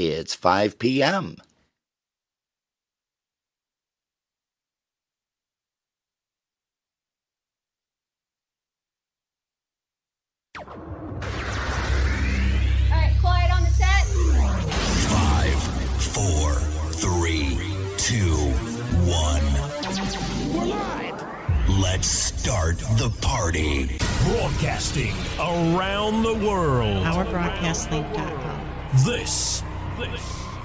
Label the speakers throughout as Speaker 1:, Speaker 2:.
Speaker 1: It's 5 p.m.
Speaker 2: All right, quiet on the set.
Speaker 3: 5, 4, 3, 2, 1.
Speaker 4: We're live.
Speaker 3: Let's start the party.
Speaker 4: Broadcasting around the world.
Speaker 5: OurBroadcastLink.com.
Speaker 4: This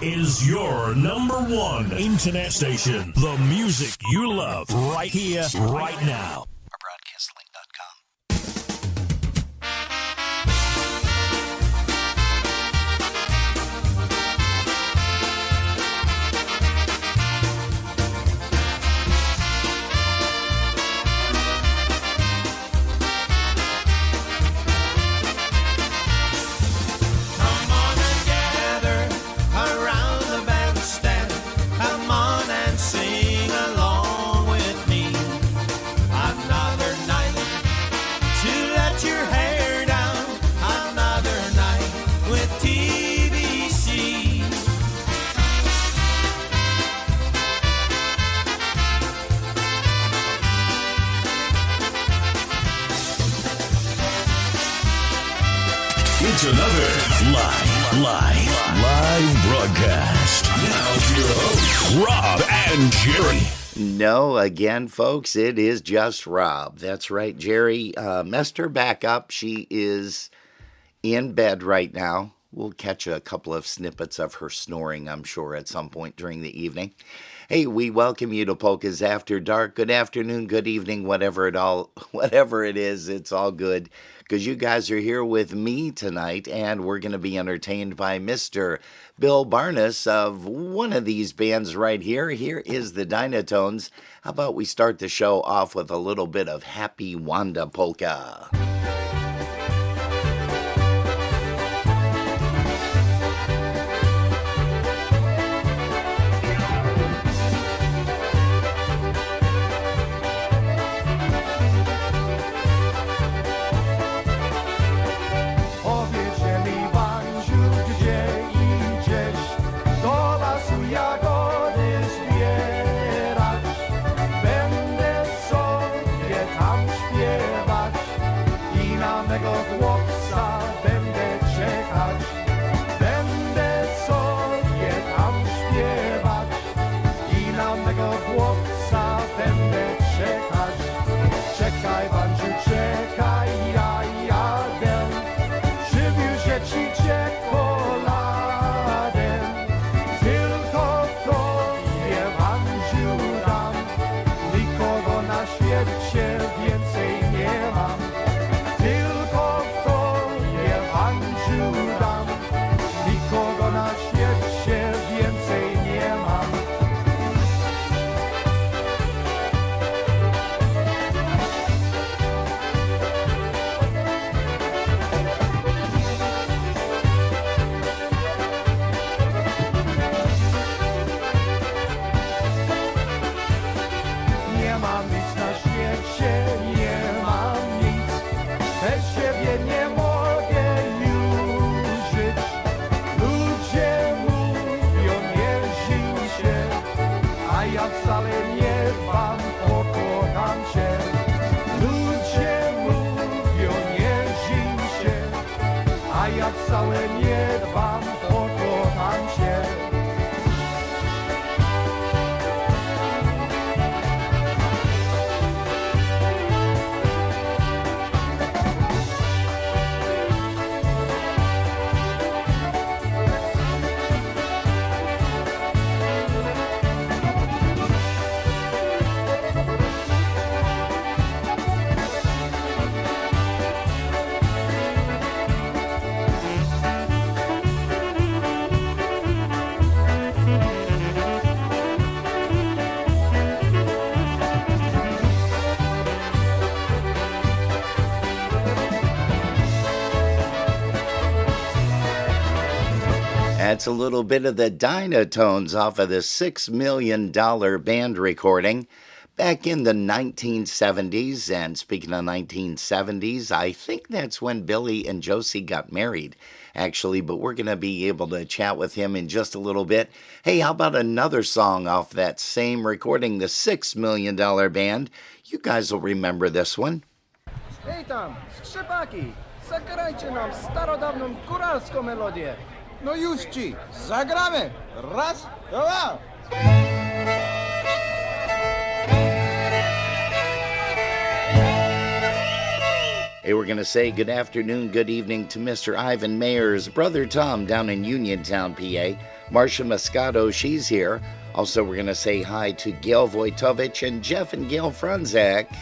Speaker 4: is your number one internet station. The music you love right here, right now.
Speaker 3: OurBroadcastLink.com.
Speaker 4: It's another live broadcast. Now your hosts, Rob and Jerry.
Speaker 1: No, again, folks, it is just Rob. That's right, Jerry messed her back up. She is in bed right now. We'll catch a couple of snippets of her snoring, I'm sure, at some point during the evening. Hey, we welcome you to Polkas After Dark. Good afternoon, good evening, whatever it is, it's all good. Because you guys are here with me tonight, and we're going to be entertained by Mr. Bill Barnas of one of these bands right here. Here is the Dynatones. How about we start the show off with a little bit of Happy Wanda Polka? That's a little bit of the Dynatones off of the $6 million band recording. back in the 1970s. And speaking of 1970s, I think that's when Billy and Josie got married, actually, but we're going to be able to chat with him in just a little bit. Hey, how about another song off that same recording, the $6 Million Band? You guys will remember this one.
Speaker 6: Hej tam, skrzypaki, zagrajcie nam starodawną góralską melodię. No już ci, zagramy! Raz, dwa!
Speaker 1: Hey, we're going to say good afternoon, good evening to Mr. Ivan Mayer's brother Tom down in Uniontown, PA. Marcia Moscato, she's here. Also, we're going to say hi to Gail Wojtovich and Jeff and Gail Franzak.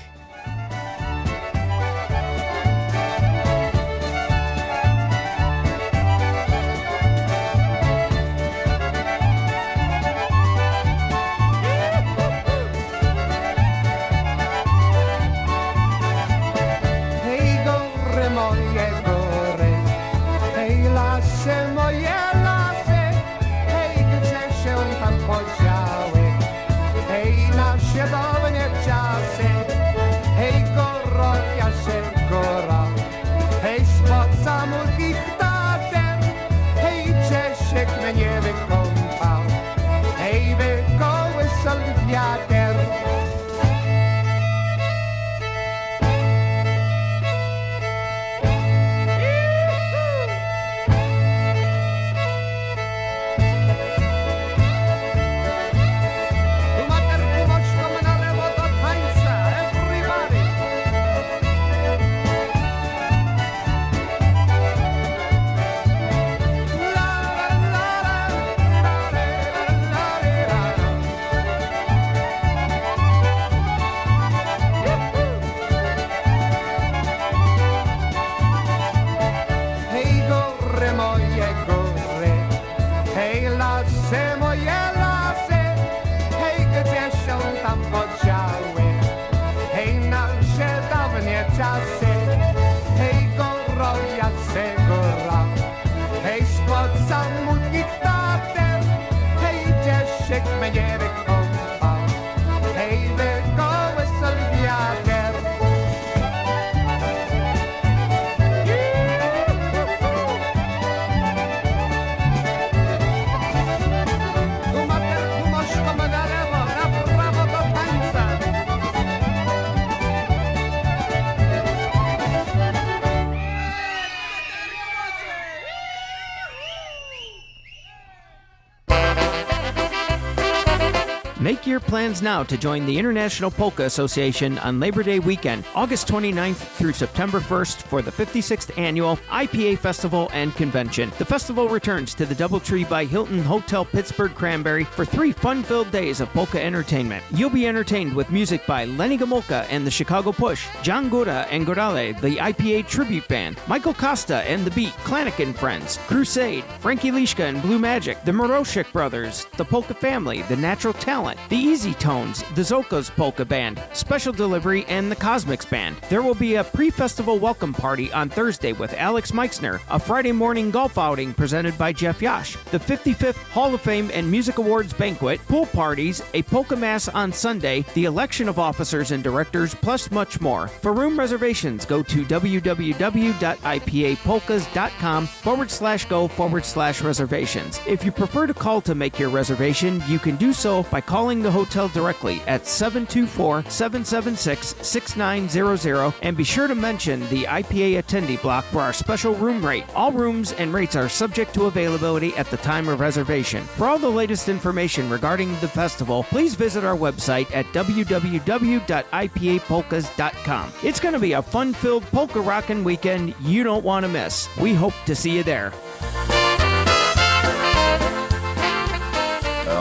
Speaker 7: Make your plans now to join the International Polka Association on Labor Day weekend, August 29th through September 1st for the 56th Annual IPA Festival and Convention. The festival returns to the Doubletree by Hilton Hotel Pittsburgh Cranberry for 3 fun-filled days of polka entertainment. You'll be entertained with music by Lenny Gomulka and the Chicago Push, John Gora and Gorale, the IPA Tribute Band, Michael Costa and the Beat, Klanik and Friends, Crusade, Frankie Lishka and Blue Magic, the Moroshik Brothers, the Polka Family, the Natural Talent, the Easy Tones, the Zolka's Polka Band, Special Delivery, and the Cosmics Band. There will be a pre-festival welcome party on Thursday with Alex Meixner, a Friday morning golf outing presented by Jeff Yash, the 55th Hall of Fame and Music Awards banquet, pool parties, a polka mass on Sunday, the election of officers and directors, plus much more. For room reservations, go to www.ipapolkas.com/go/reservations. If you prefer to call to make your reservation, you can do so by calling the hotel directly at 724-776-6900 and be sure to mention the IPA attendee block for our special room rate. All rooms and rates are subject to availability at the time of reservation. For all the latest information regarding the festival, please visit our website at www.ipapolkas.com. It's going to be a fun-filled polka rockin' weekend you don't want to miss. We hope to see you there.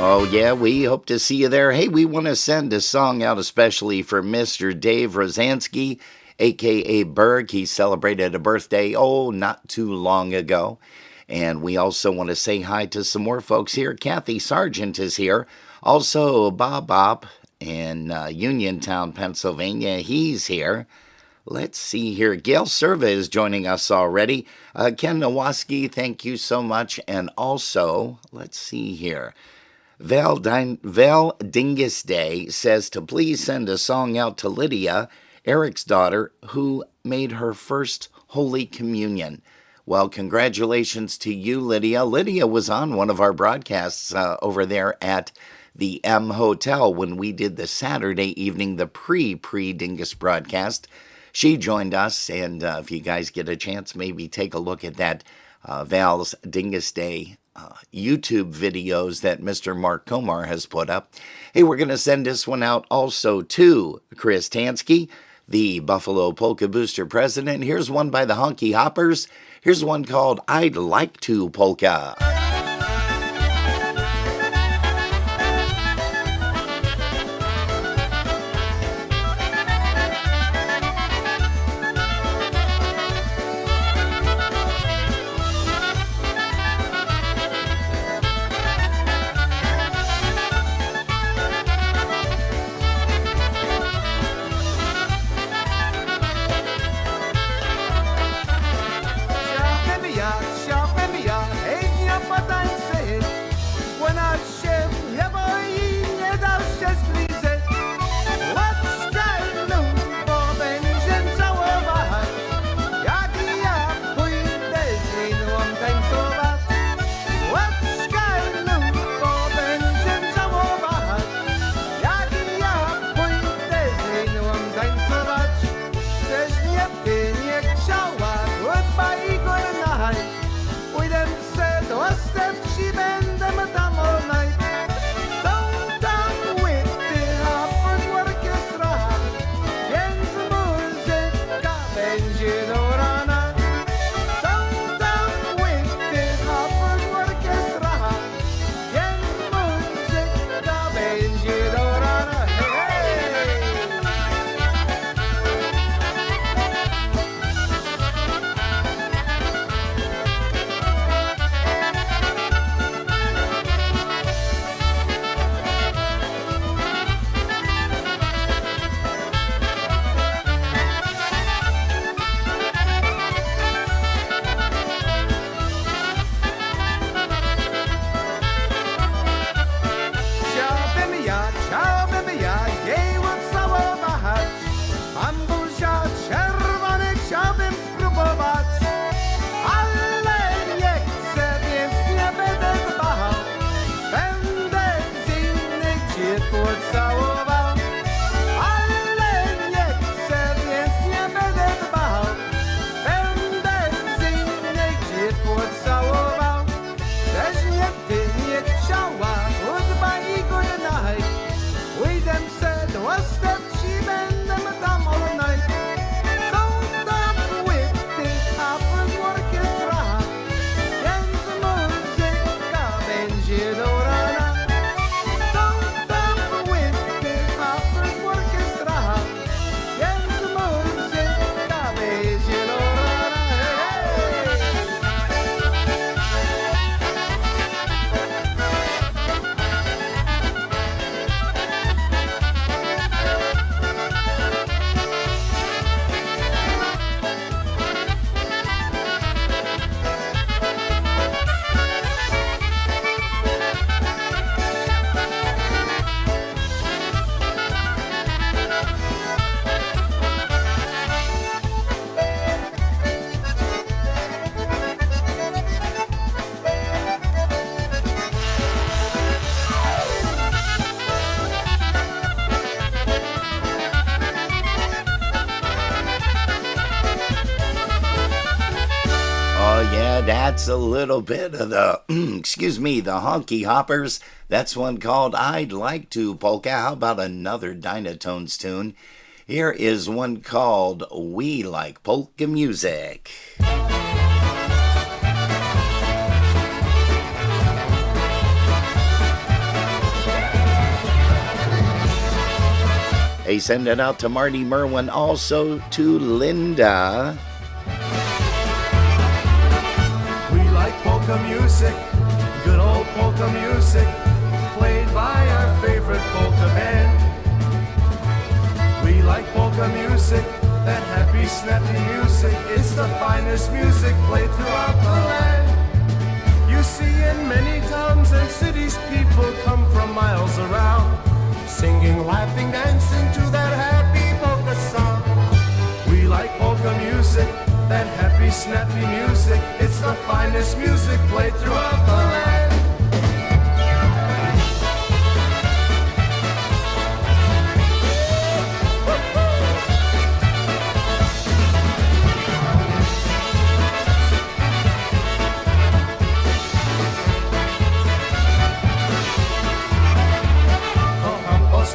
Speaker 1: Oh, yeah, we hope to see you there. Hey, we want to send a song out especially for Mr. Dave Rozansky, a.k.a. Berg. He celebrated a birthday, not too long ago. And we also want to say hi to some more folks here. Kathy Sargent is here. Also, Bob in Uniontown, Pennsylvania. He's here. Let's see here. Gail Serva is joining us already. Ken Nowaski, thank you so much. And also, let's see here. Val Dingus Day says to please send a song out to Lydia, Eric's daughter, who made her first Holy Communion. Well, congratulations to you, Lydia. Lydia was on one of our broadcasts over there at the M Hotel when we did the Saturday evening, the pre-Dingus broadcast. She joined us, and if you guys get a chance, maybe take a look at that Val's Dingus Day YouTube videos that Mr. Mark Komar has put up. Hey, we're going to send this one out also to Chris Tansky, the Buffalo Polka Booster president. Here's one by the Honky Hoppers. Here's one called I'd Like to Polka. That's a little bit of the, the Honky Hoppers. That's one called I'd Like to Polka. How about another Dynatones tune? Here is one called We Like Polka Music. Hey, send it out to Marty Merwin, also to Linda.
Speaker 8: Polka music, good old polka music, played by our favorite polka band. We like polka music, that happy, snappy music. It's the finest music played throughout the land. You see in many towns and cities people come from miles around, singing, laughing, dancing to that happy polka song. We like polka music, that happy, snappy music. It's the finest music played throughout the land.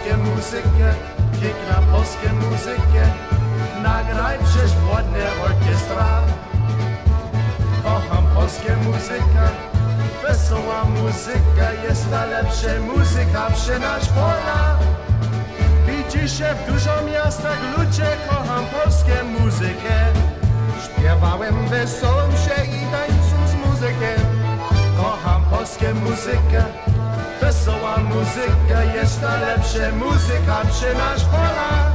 Speaker 8: Muzykę, piękna polskie muzykę, nagraj przewodnie orkiestra. Kocham polskie muzyka, wesoła muzyka, jest najlepsza muzyka przy nasz pola. Widzi się w dużo miastach ludzie, kocham polskie muzykę. Śpiewałem, wesołem się i tańczę z muzykiem. Kocham polskie muzykę. Wesoła muzyka, jest najlepsza muzyka przy nasz pola.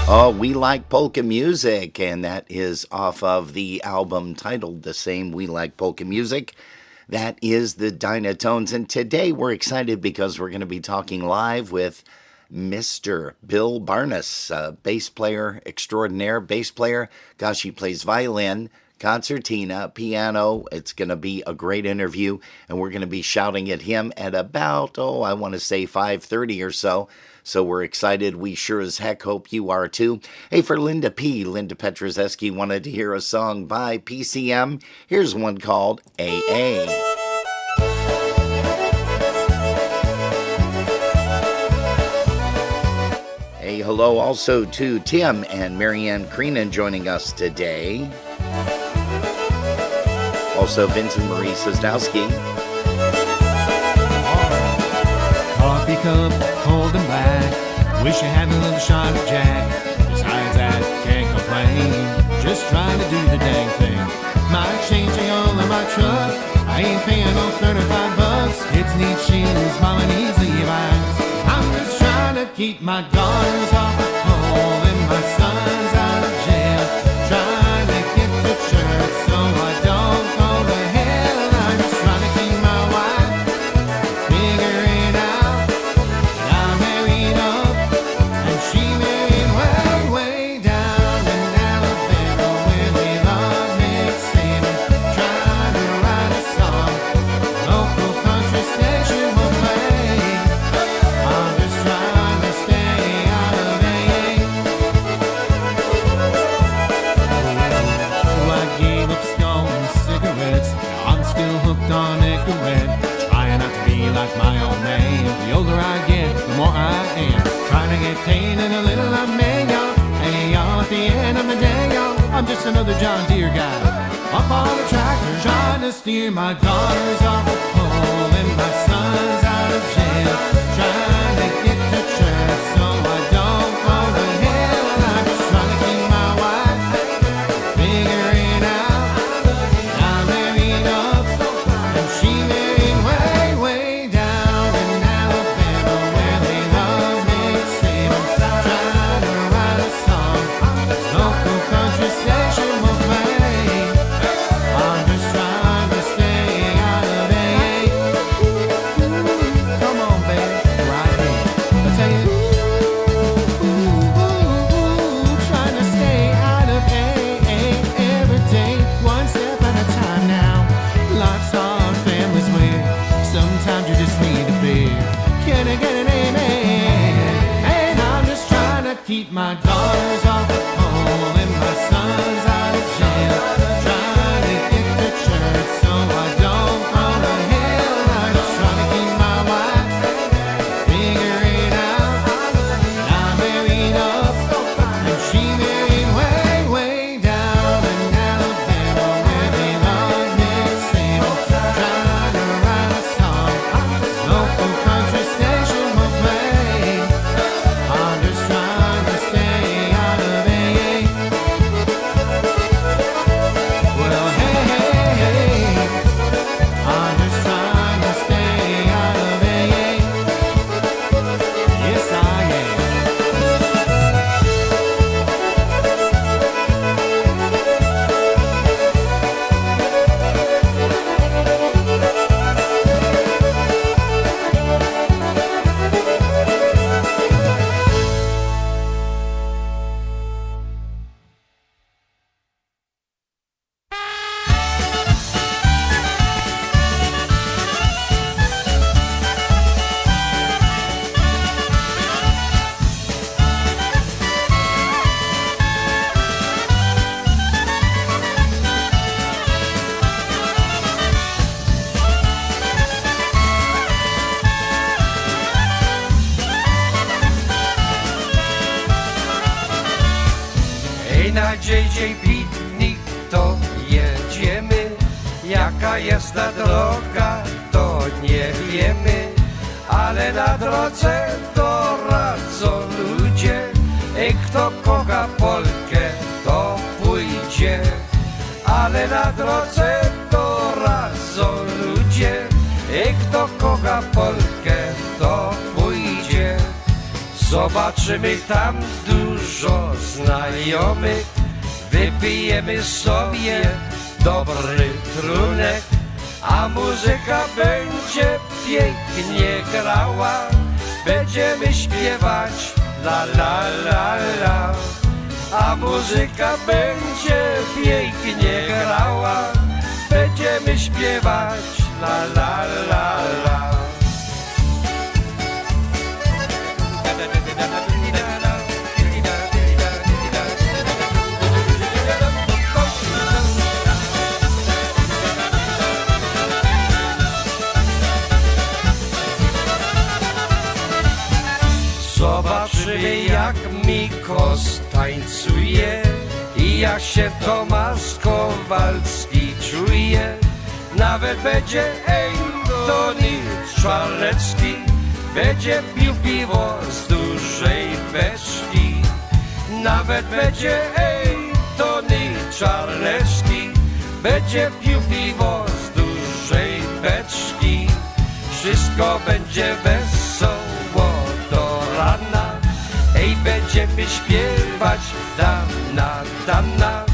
Speaker 1: Oh, We Like Polka Music, and that is off of the album titled the same, We Like Polka Music. That is the Dynatones, and today we're excited because we're going to be talking live with Mr. Bill Barnas, bass player extraordinaire, bass player. Gosh, he plays violin, concertina, piano. It's going to be a great interview, and we're going to be shouting at him at about, I want to say 5:30 or so. So we're excited. We sure as heck hope you are too. Hey, for Linda Petroszewski wanted to hear a song by PCM. Here's one called AA. Hey, hello also to Tim and Marianne Creenan joining us today. Also Vincent Marie Sosnowski.
Speaker 9: Coffee cup, cold and black. Wish you had a little shot of Jack. Besides that, can't complain. Just trying to do the dang thing. Might change the oil in my truck. I ain't paying no $35. Kids need shoes, mama needs Levi's. I'm just trying to keep my daughters off the home and my sons out of jail. Trying to get to church so I don't go to hell. I'm just trying to keep my wife figuring out that I'm married up and she married way down in Alabama where we love Nick Saban. Trying to write a song local country station will play. I'm just trying to stay out of AA. Oh, I gave up smoking cigarettes. Now I'm still hooked on Nicorette. Trying not to be like my old man. The older I get, the more I am. Trying to get paid and a little I may, y'all. Hey, y'all, at the end of the day, y'all, I'm just another John Deere guy. Up on the tractor, trying to steer my daughters off the pole and my sons out of jail. Trying to get to church so I don't go to hell. And I'm just trying to keep my wife figuring out that I'm married up and she married way down in Alabama where they love Nick Saban. Trying to write a song this local country station will play. I'm just trying to stay out of AA.
Speaker 10: na JJ Pitnik to jedziemy. Jaka jest ta droga, to nie wiemy, ale na drodze to radzą ludzie. Kto kocha Polkę, to pójdzie, ale na drodze to radzą ludzie. Kto kocha Polkę, to pójdzie. Zobaczymy tam dużo znajomych, wypijemy sobie dobry trunek, a muzyka będzie pięknie grała. Będziemy śpiewać la la la la, a muzyka będzie pięknie grała. Będziemy śpiewać la la la la. Zobaczymy, jak Mikos tańcuje i jak się Tomasz Kowalski czuje. Nawet będzie Antoni Czarnecki, będzie pił piwo z dużej beczki. Nawet będzie Antoni Czarnecki, będzie pił piwo z dużej beczki. Wszystko będzie wesoło do rana. Będziemy śpiewać dana, dana.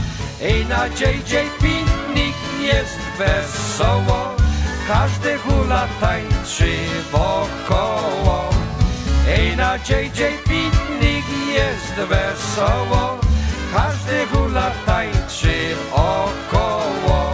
Speaker 10: Na JJ Pitnik jest wesoło, każdy hula tańczy wokoło. Na JJ Pitnik jest wesoło, każdy hula tańczy około.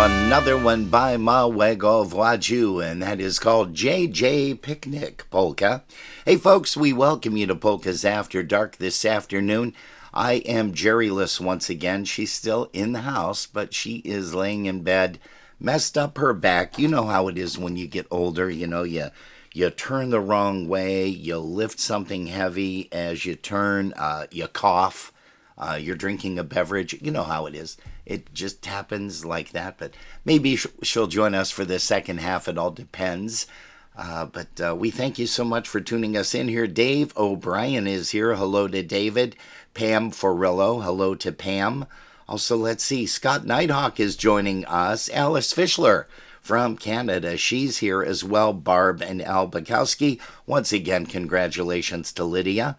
Speaker 1: Another one by Małego Władziu, and that is called JJ Picnic Polka. Hey folks, we welcome you to Polkas After Dark this afternoon. I am Jerryless once again. She's still in the house, but she is laying in bed, messed up her back. You know how it is when you get older. You know, you turn the wrong way, you lift something heavy as you turn, you cough. You're drinking a beverage. You know how it is. It just happens like that. But maybe she'll join us for the second half. It all depends. But we thank you so much for tuning us in here. Dave O'Brien is here. Hello to David. Pam Forillo. Hello to Pam. Also, let's see. Scott Nighthawk is joining us. Alice Fischler from Canada. She's here as well. Barb and Al Bukowski. Once again, congratulations to Lydia.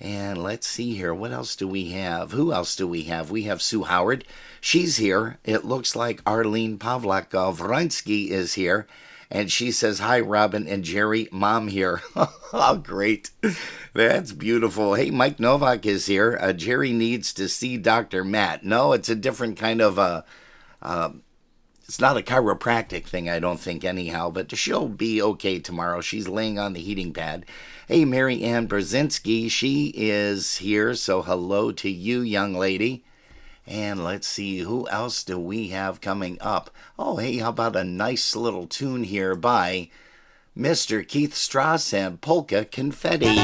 Speaker 1: And let's see here. What else do we have? Who else do we have? We have Sue Howard. She's here. It looks like Arlene Pavlak-Vransky is here. And she says, hi, Robin and Jerry. Mom here. Oh, great. That's beautiful. Hey, Mike Novak is here. Jerry needs to see Dr. Matt. No, it's a different kind of it's not a chiropractic thing, I don't think, anyhow, but she'll be okay tomorrow. She's laying on the heating pad. Hey, Mary Ann Brzezinski, she is here, so hello to you, young lady. And let's see, who else do we have coming up? Oh, hey, how about a nice little tune here by Mr. Keith Strauss and Polka Confetti.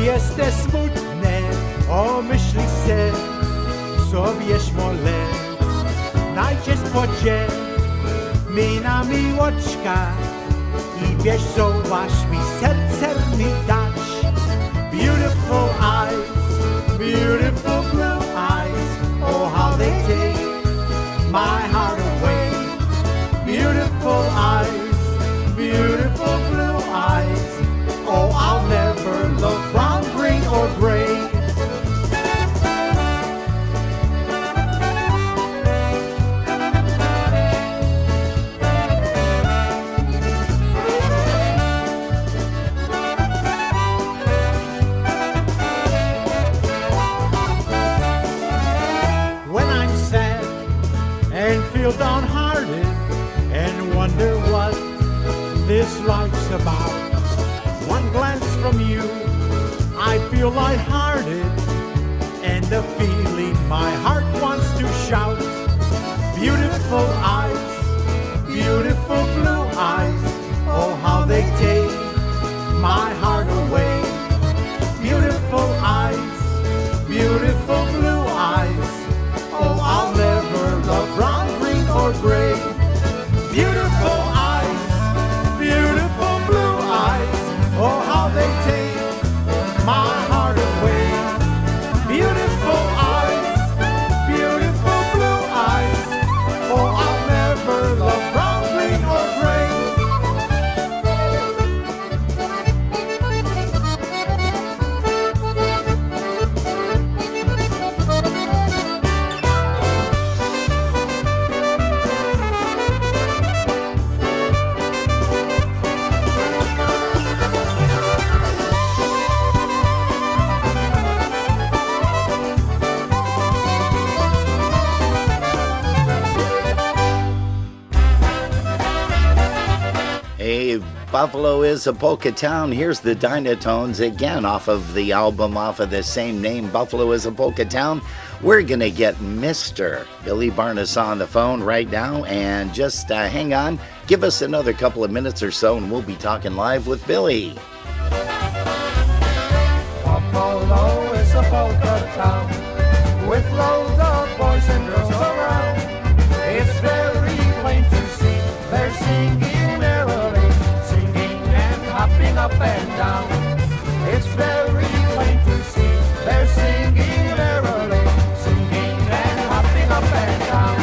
Speaker 11: Jesteś smutne, omyśl se, sobie śmole, najcie spodzie, mi na miłoczka i wiesz co masz mi serce mi dać. Beautiful blue eyes, oh how they take my heart away. Beautiful blue eyes, oh I'll never look brown, green or gray. this life's about. One glance from you, I feel lighthearted, and the feeling my heart wants to shout. Beautiful eyes, beautiful blue eyes, oh how they take my heart away. Beautiful eyes, beautiful blue eyes, oh I'll never love brown, green or gray. Beautiful eyes, beautiful blue eyes, oh how they take my heart away. Beautiful eyes, beautiful blue eyes, oh I'll never love brown, green or gray.
Speaker 1: Hey, Buffalo is a polka town. Here's the Dynatones again off of the album off of the same name, Buffalo is a polka town. We're going to get Mr. Billy Barnas on the phone right now, and just hang on. Give us another couple of minutes or so, and we'll be talking live with Billy.
Speaker 6: Buffalo is a polka town with loads of boys and girls around. It's very plain to see they're singing merrily, singing and hopping up and down. It's very plain to see they're singing merrily, singing and hopping up and down.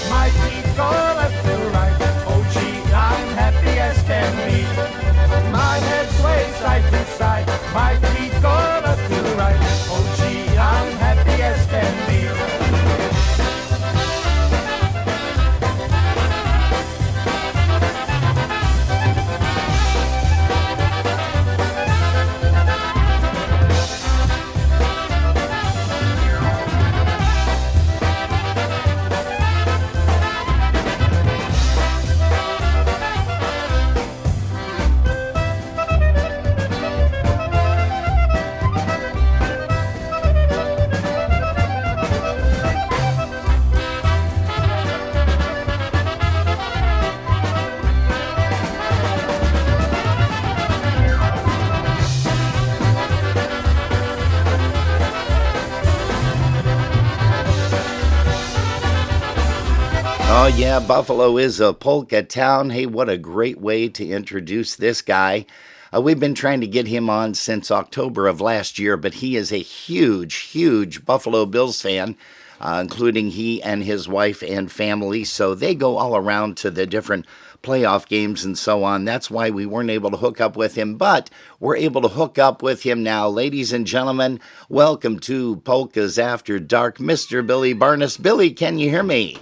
Speaker 6: My feet go left to right. Oh gee, I'm happy as can be. My head sways side to side. My feet go left to right. Oh gee, I'm happy as can be.
Speaker 1: Oh, yeah, Buffalo is a polka town. Hey, what a great way to introduce this guy. We've been trying to get him on since October of last year, but he is a huge Buffalo Bills fan, including he and his wife and family. So they go all around to the different playoff games and so on. That's why we weren't able to hook up with him, but we're able to hook up with him now. Ladies and gentlemen, welcome to Polkas After Dark, Mr. Billy Barnas. Billy, can you hear me?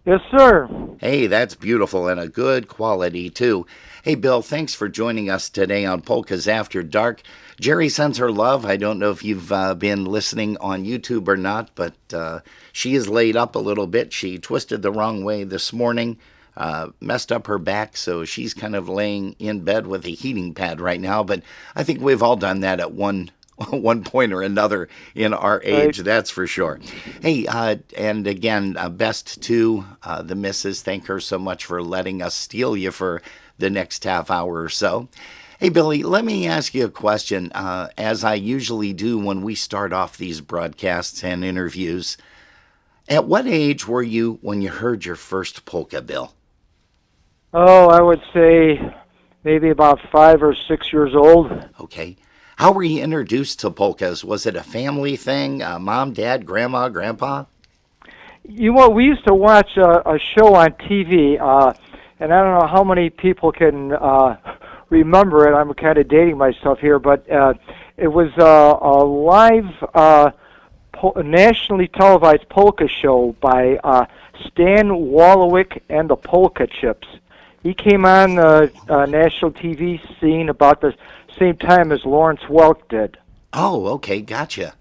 Speaker 12: Yes, sir.
Speaker 1: Hey, that's beautiful and a good quality, too. Hey, Bill, thanks for joining us today on Polkas After Dark. Jerry sends her love. I don't know if you've been listening on YouTube or not, but she is laid up a little bit. She twisted the wrong way this morning, messed up her back, so she's kind of laying in bed with a heating pad right now. But I think we've all done that at one point or another in our age, right. That's for sure. Hey, and again, best to the missus. Thank her so much for letting us steal you for the next half hour or so. Hey, Billy, let me ask you a question, as I usually do when we start off these broadcasts and interviews. At what age were you when you heard your first polka, Bill?
Speaker 12: Oh, I would say maybe about 5 or 6 years old.
Speaker 1: Okay. How were you introduced to polkas? Was it a family thing? Mom, dad, grandma, grandpa?
Speaker 12: You know, we used to watch a show on TV. and I don't know how many people can remember it. I'm kind of dating myself here, but it was a live, nationally televised polka show by Stan Wolowick and the Polka Chips. He came on the national TV scene about the same time as Lawrence Welk did.
Speaker 1: Oh, okay, gotcha.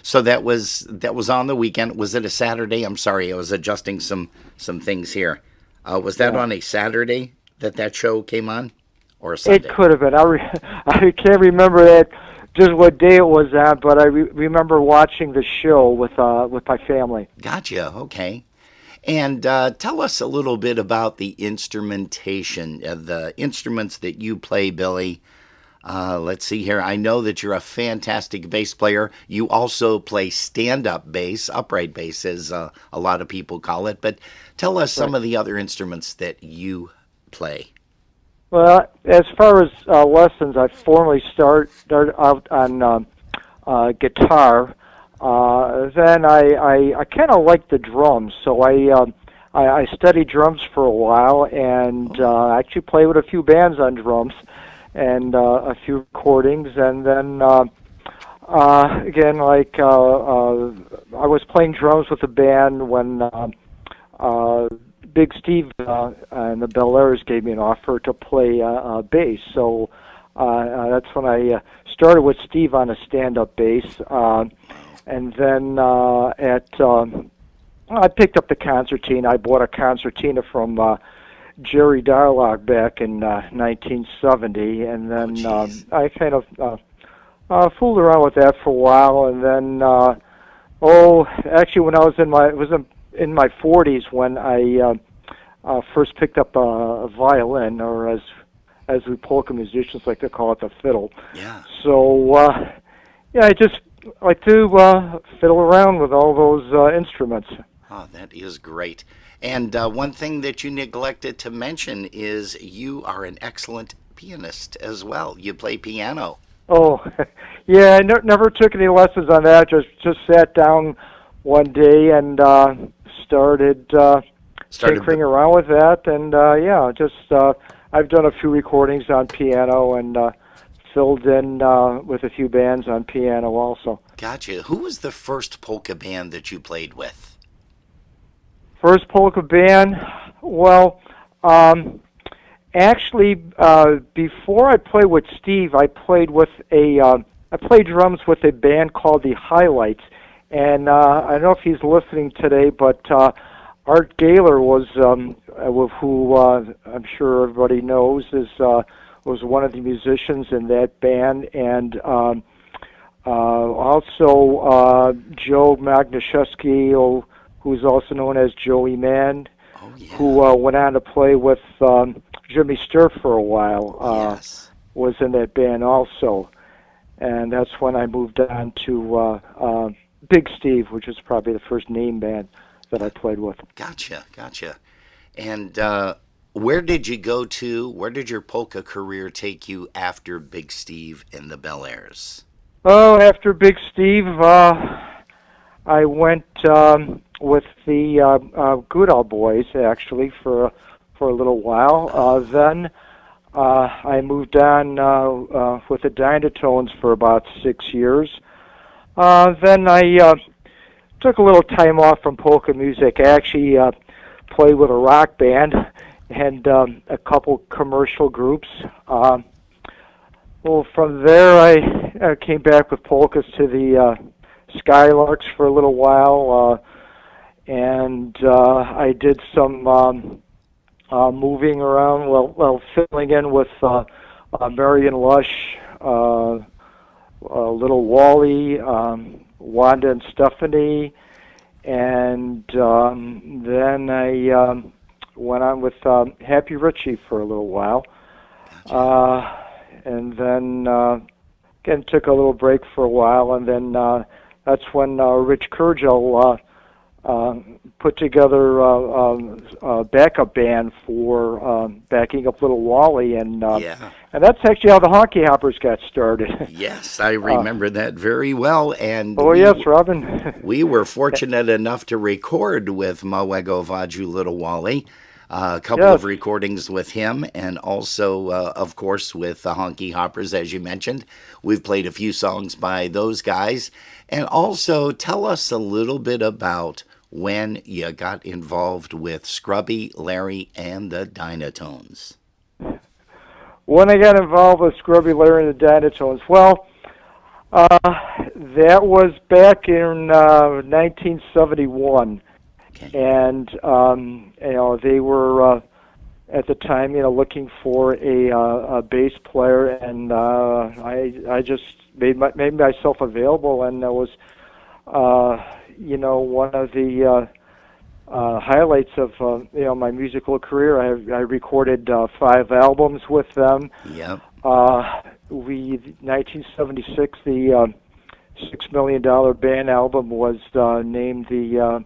Speaker 1: So that was on the weekend. Was it a Saturday? I'm sorry, I was adjusting some things here. Was that on a Saturday that show came on, or a Sunday?
Speaker 12: It could have been. I can't remember that just what day it was on, but I remember watching the show with my family.
Speaker 1: Gotcha. Okay. And tell us a little bit about the instrumentation, the instruments that you play, Billy. Let's see here. I know that you're a fantastic bass player. You also play stand-up bass, upright bass, as a lot of people call it. But tell us some of the other instruments that you play.
Speaker 12: Well, as far as lessons, I formally started out on guitar. Then I kind of liked the drums, so I studied drums for a while, and actually played with a few bands on drums, and a few recordings, and then again, like I was playing drums with a band when Big Steve and the Bel Airs gave me an offer to play bass, so that's when I started with Steve on a stand-up bass. And then I picked up the concertina. I bought a concertina from Jerry Darlock back in 1970, and then I kind of fooled around with that for a while. And then, actually, when I was in my 40s when I first picked up a violin, or as we polka musicians like to call it, the fiddle.
Speaker 1: Yeah.
Speaker 12: So I just like to fiddle around with all those instruments.
Speaker 1: Oh, that is great. And one thing that you neglected to mention is you are an excellent pianist as well. You play piano.
Speaker 12: Oh, yeah, I never took any lessons on that. Just sat down one day and started tinkering around with that. And I've done a few recordings on piano and filled in with a few bands on piano also.
Speaker 1: Gotcha. Who was the first polka band that you played with?
Speaker 12: First polka band? Well, actually, before I played with Steve, I played drums with a band called the Highlights. And I don't know if he's listening today, but Art Gaylor was, who I'm sure everybody knows, was one of the musicians in that band, and also Joe Magnuszewski, who's also known as Joey Mann, who went on to play with Jimmy Sturr for a while, was in that band also. And that's when I moved on to Big Steve, which is probably the first name band that I played with.
Speaker 1: Gotcha. And where did you go to? Where did your polka career take you after Big Steve and the Bel Airs?
Speaker 12: Oh, after Big Steve, I went with the Goodall Boys, actually, for a little while. Then I moved on with the Dynatones for about 6 years. Then I took a little time off from polka music. I actually played with a rock band and a couple commercial groups. Well, from there I came back with polkas to the Skylarks for a little while, and I did some moving around, filling in with Marion Lush, Little Wally, Wanda and Stephanie, and then I went on with Happy Richie for a little while, and then again took a little break for a while, and then that's when Rich Kurgel put together a backup band for backing up Little Wally, and that's actually how the Honky Hoppers got started.
Speaker 1: Yes, I remember that very well. And
Speaker 12: yes, Robin.
Speaker 1: We were fortunate enough to record with Małego Waju Little Wally A couple of recordings with him, and also, of course, with the Honky Hoppers, as you mentioned. We've played a few songs by those guys. And also, tell us a little bit about when you got involved with Scrubby, Larry, and the Dynatones.
Speaker 12: When I got involved with Scrubby, Larry, and the Dynatones, well, that was back in 1971.
Speaker 1: Okay.
Speaker 12: And they were at the time, looking for a bass player, and I just made myself available, and that was one of the highlights of my musical career. I recorded 5 albums with them.
Speaker 1: Yep.
Speaker 12: 1976, the $6 Million Band album was named the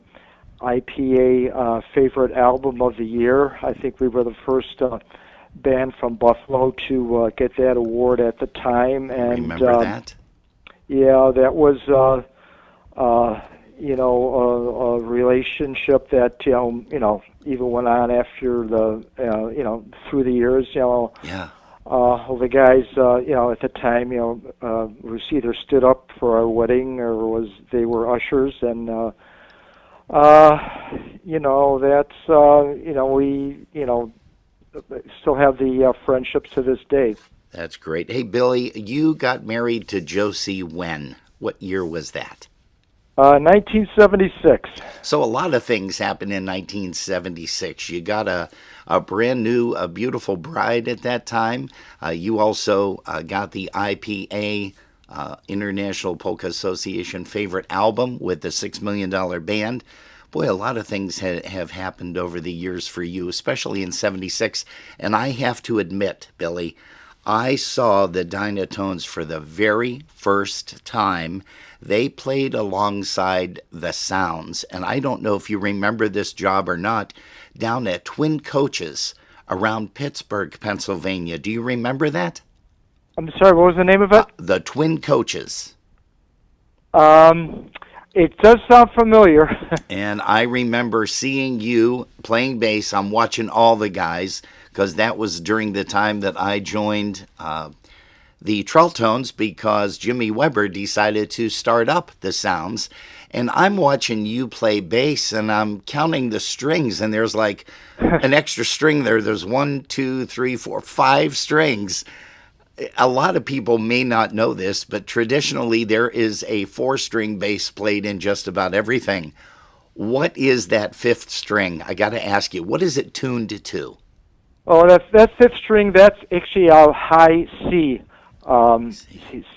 Speaker 12: IPA favorite album of the year. I think we were the first band from Buffalo to get that award at the time. And
Speaker 1: remember that?
Speaker 12: Yeah, that was a relationship that even went on after the through the years.
Speaker 1: Yeah.
Speaker 12: The guys at the time was either stood up for our wedding or they were ushers, and that's we still have the friendships to this day.
Speaker 1: That's great. Hey, Billy, you got married to Josie when? What year was that?
Speaker 12: 1976.
Speaker 1: So a lot of things happened in 1976. You got a brand new, a beautiful bride at that time. You also got the IPA, International Polka Association favorite album with the $6 Million Band. Boy, a lot of things have happened over the years for you, especially in 76. And I have to admit, Billy, I saw the Dynatones for the very first time. They played alongside the Sounds, and I don't know if you remember this job or not, down at Twin Coaches around Pittsburgh, Pennsylvania. Do you remember that?
Speaker 12: I'm sorry, what was the name of it?
Speaker 1: The Twin Coaches.
Speaker 12: It does sound familiar.
Speaker 1: And I remember seeing you playing bass. I'm watching all the guys, because that was during the time that I joined the Trelltones, because Jimmy Weber decided to start up the Sounds. And I'm watching you play bass, and I'm counting the strings, and there's like an extra string there. There's 1, 2, 3, 4, 5 strings. A lot of people may not know this, but traditionally there is a 4-string bass played in just about everything. What is that 5th string? I got to ask you, what is it tuned to?
Speaker 12: Oh, that 5th string, that's actually a high C.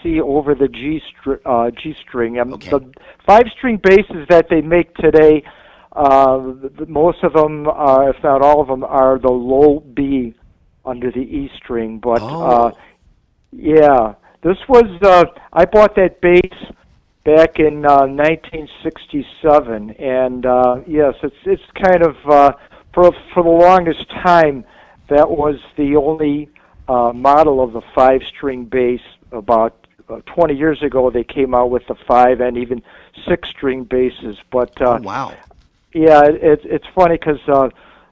Speaker 12: C over the G string.
Speaker 1: Okay.
Speaker 12: The 5-string basses that they make today, most of them, if not all of them, are the low B under the E string. But yeah, this was I bought that bass back in 1967, and yes, it's kind of for the longest time that was the only model of the 5-string bass. About 20 years ago, they came out with the 5 and even 6-string basses. But
Speaker 1: wow,
Speaker 12: yeah, it's funny because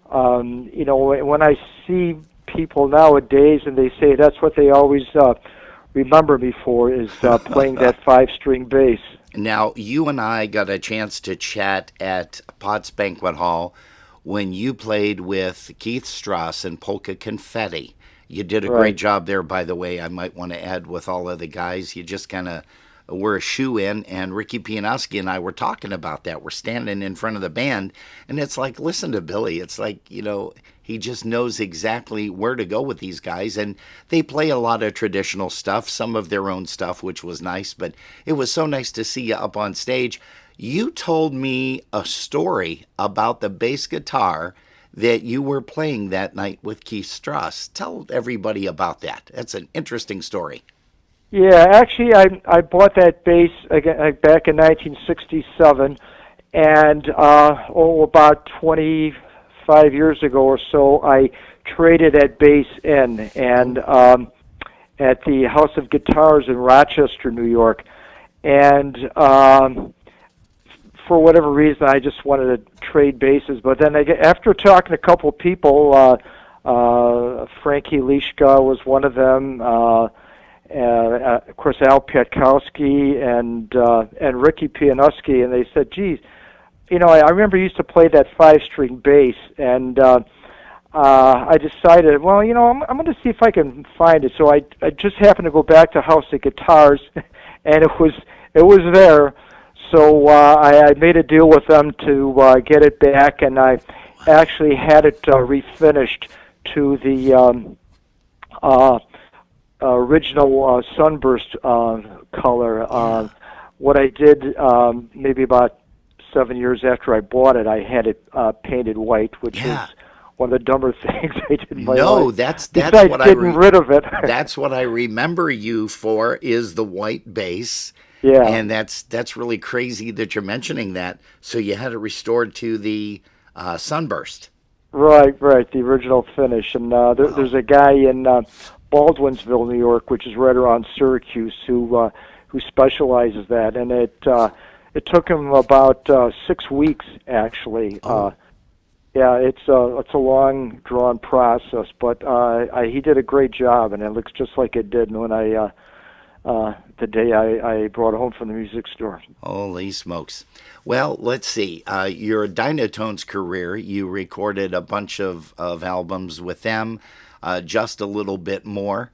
Speaker 12: when I see people nowadays and they say that's what they always remember me for is playing that 5-string bass.
Speaker 1: Now, you and I got a chance to chat at Potts Banquet Hall when you played with Keith Strauss and Polka Confetti. You did a great job there, by the way. I might want to add with all of the guys. You just kind of were a shoe-in, and Ricky Pianowski and I were talking about that. We're standing in front of the band, and it's like, listen to Billy. It's like, he just knows exactly where to go with these guys, and they play a lot of traditional stuff, some of their own stuff, which was nice, but it was so nice to see you up on stage. You told me a story about the bass guitar that you were playing that night with Keith Strauss. Tell everybody about that. That's an interesting story.
Speaker 12: Yeah, actually, I bought that bass again back in 1967, and about 25 years ago or so, I traded that bass in, and at the House of Guitars in Rochester, New York, and for whatever reason, I just wanted to trade bases. But then after talking to a couple of people, Frankie Lishka was one of them. Of course, Al Pietkowski and Ricky Pianuski, and they said, "Geez, I remember you used to play that 5-string bass," and I decided, well, I'm going to see if I can find it. So I just happened to go back to House of Guitars, and it was there. So I made a deal with them to get it back, and I actually had it refinished to the original Sunburst color. What I did maybe about 7 years after I bought it, I had it painted white, which is one of the dumber things I did in my life.
Speaker 1: No, that's
Speaker 12: Besides
Speaker 1: what
Speaker 12: getting rid of it.
Speaker 1: That's what I remember you for, is the white bass.
Speaker 12: Yeah.
Speaker 1: And that's really crazy that you're mentioning that. So you had it restored to the Sunburst.
Speaker 12: Right, the original finish. And there's a guy in Baldwinsville, New York, which is right around Syracuse, who specializes that. And it took him about 6 weeks, actually. Yeah, it's a long, drawn process, but he did a great job, and it looks just like it did when the day I brought it home from the music store.
Speaker 1: Holy smokes. Well, let's see. Your Dynatones career, you recorded a bunch of albums with them, Just a Little Bit More,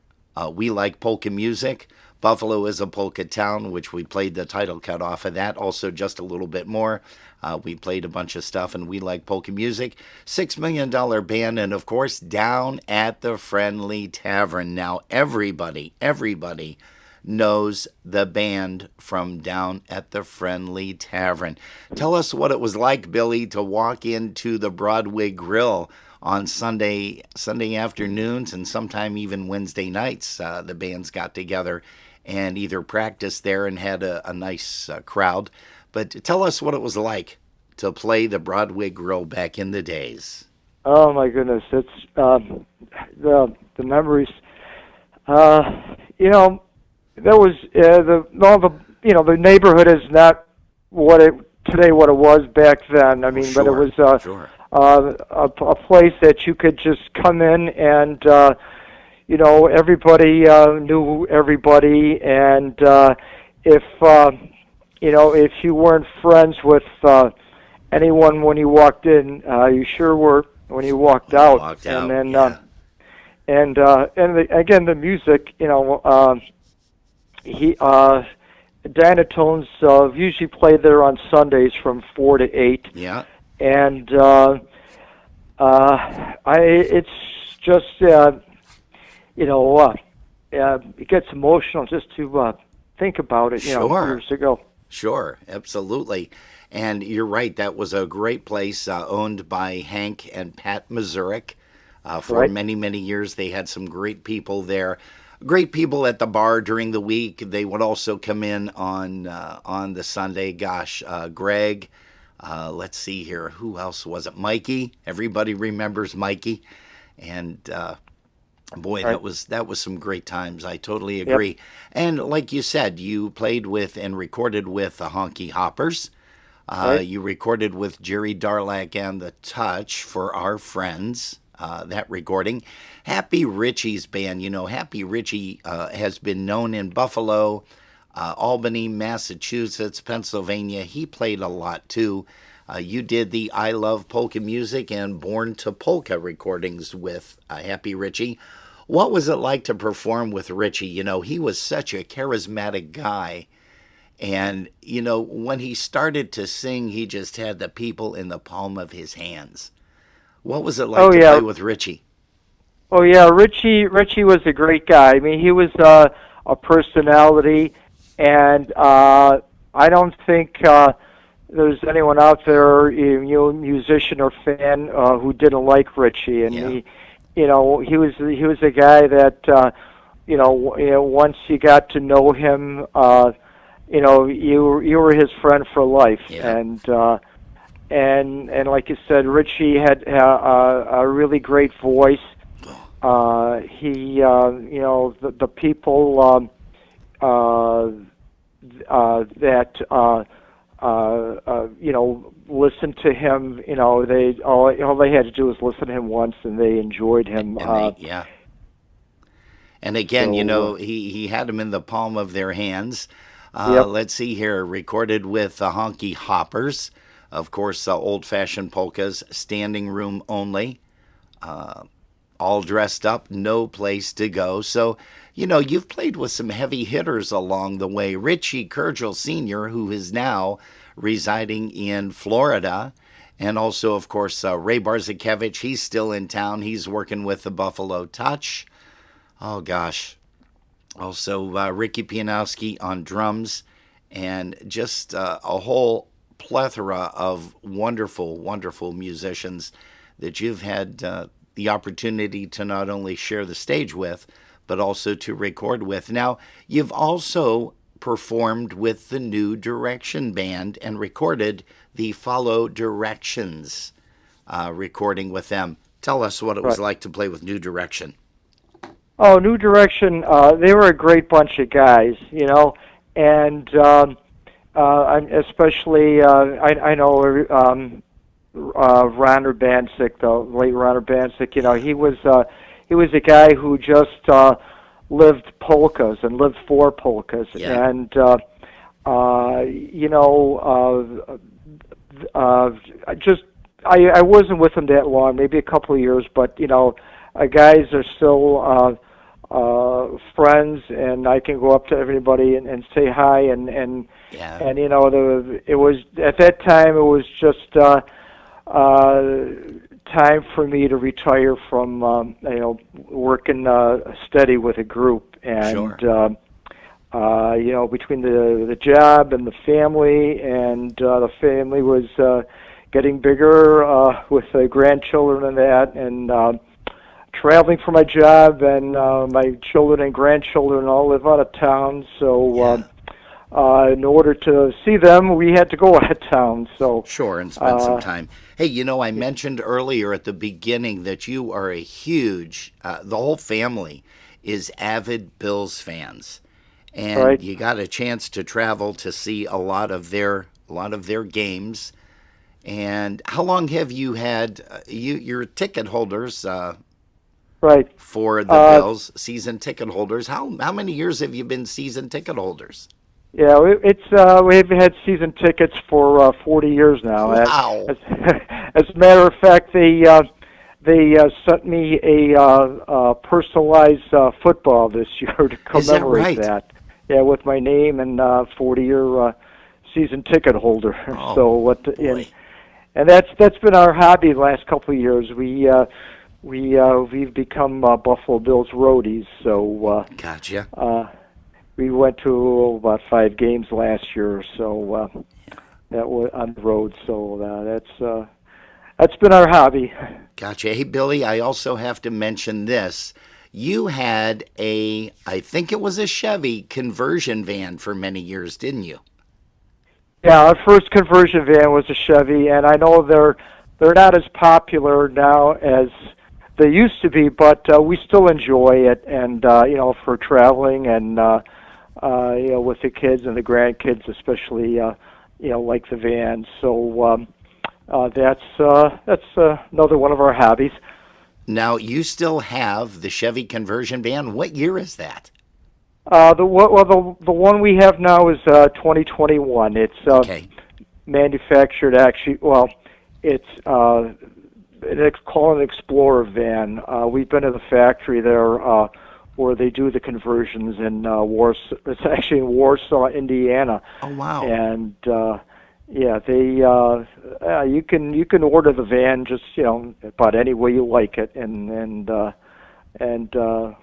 Speaker 1: We Like Polka Music, Buffalo is a Polka Town, which we played the title cut off of that, also Just a Little Bit More. We played a bunch of stuff, and We Like Polka Music, $6 Million Band, and of course, Down at the Friendly Tavern. Now, everybody knows the band from Down at the Friendly Tavern. Tell us what it was like, Billy, to walk into the Broadway Grill on Sunday afternoons, and sometime even Wednesday nights. The bands got together and either practiced there and had a nice crowd. But tell us what it was like to play the Broadway Grill back in the days.
Speaker 12: Oh my goodness, it's the memories. There was the neighborhood is not what it was back then. I mean,
Speaker 1: sure,
Speaker 12: but it was
Speaker 1: sure.
Speaker 12: A place that you could just come in and everybody knew everybody, and if you weren't friends with anyone when you walked in, you sure were when you walked out. And then again, the music, Dynatones usually play there on Sundays from 4 to 8.
Speaker 1: Yeah.
Speaker 12: And it's just it gets emotional just to think about it. Years ago.
Speaker 1: Sure, absolutely. And you're right, that was a great place owned by Hank and Pat Mazurek. For many, many years, they had some great people there. Great people at the bar during the week. They would also come in on the Sunday. Gosh, Greg. Let's see here. Who else was it? Mikey. Everybody remembers Mikey. And boy, that was some great times. I totally agree. Yep. And like you said, you played with and recorded with the Honky Hoppers. You recorded with Jerry Darlak and the Touch for Our Friends. That recording. Happy Richie's band. Happy Richie has been known in Buffalo, Albany, Massachusetts, Pennsylvania. He played a lot too. You did the I Love Polka Music and Born to Polka recordings with Happy Richie. What was it like to perform with Richie? He was such a charismatic guy. And, when he started to sing, he just had the people in the palm of his hands. What was it like to play with Richie?
Speaker 12: Oh, yeah, Richie was a great guy. I mean, he was a personality, and I don't think there's anyone out there, musician or fan, who didn't like Richie. And he was a guy that, once you got to know him, you were his friend for life. Yeah. And like you said, Richie had a really great voice. The people that listen to him. They all they had to do was listen to him once, and they enjoyed him.
Speaker 1: Yeah. And again,
Speaker 12: So,
Speaker 1: he had them in the palm of their hands.
Speaker 12: Yep.
Speaker 1: Let's see here, recorded with the Honky Hoppers, of course, old-fashioned polkas, standing room only, all dressed up, no place to go. So, you've played with some heavy hitters along the way. Richie Kurgel Sr., who is now residing in Florida, and also, of course, Ray Barzakevich, he's still in town. He's working with the Buffalo Touch. Oh, gosh. Also, Ricky Pianowski on drums, and just a whole plethora of wonderful, wonderful musicians that you've had the opportunity to not only share the stage with, but also to record with. Now, you've also performed with the New Direction Band and recorded the Follow Directions recording with them. Tell us what it was like to play with New Direction.
Speaker 12: Oh, New Direction, they were a great bunch of guys, and especially, I know Ronner Bansick, the late Ronner Bansick, he was a guy who just lived polkas and lived for polkas, and I wasn't with him that long, maybe a couple of years, but guys are still friends, and I can go up to everybody and say hi, and it was at that time it was just time for me to retire from working steady with a group, and between the job and the family, and the family was getting bigger with the grandchildren and that, and traveling for my job, and my children and grandchildren all live out of town, so in order to see them, we had to go out of town. So
Speaker 1: sure, and spend some time. Hey, I mentioned earlier at the beginning that you are a huge, the whole family is avid Bills fans, and you got a chance to travel to see a lot of their games. And how long have you had your ticket holders? For the Bills, season ticket holders. How many years have you been season ticket holders?
Speaker 12: Yeah, we've had season tickets for 40 years now.
Speaker 1: Wow.
Speaker 12: As a matter of fact, they sent me a personalized football this year to commemorate that. Yeah, with my name and 40-year season ticket holder.
Speaker 1: Oh,
Speaker 12: so and that's been our hobby the last couple of years. We've become Buffalo Bills roadies, so
Speaker 1: gotcha.
Speaker 12: We went to about 5 games last year, so that was on the road. So that's been our hobby.
Speaker 1: Gotcha. Hey, Billy, I also have to mention this. You had I think it was a Chevy conversion van for many years, didn't you?
Speaker 12: Yeah, our first conversion van was a Chevy, and I know they're not as popular now as they used to be, but we still enjoy it, and for traveling and with the kids and the grandkids, especially like the van. So that's another one of our hobbies.
Speaker 1: Now, you still have the Chevy conversion van. What year is that?
Speaker 12: The one we have now is 2021. It's manufactured actually. Well, it's called an Explorer van. We've been to the factory there where they do the conversions in Warsaw. It's actually in Warsaw, Indiana.
Speaker 1: Oh wow!
Speaker 12: And you can order the van just about any way you like it, and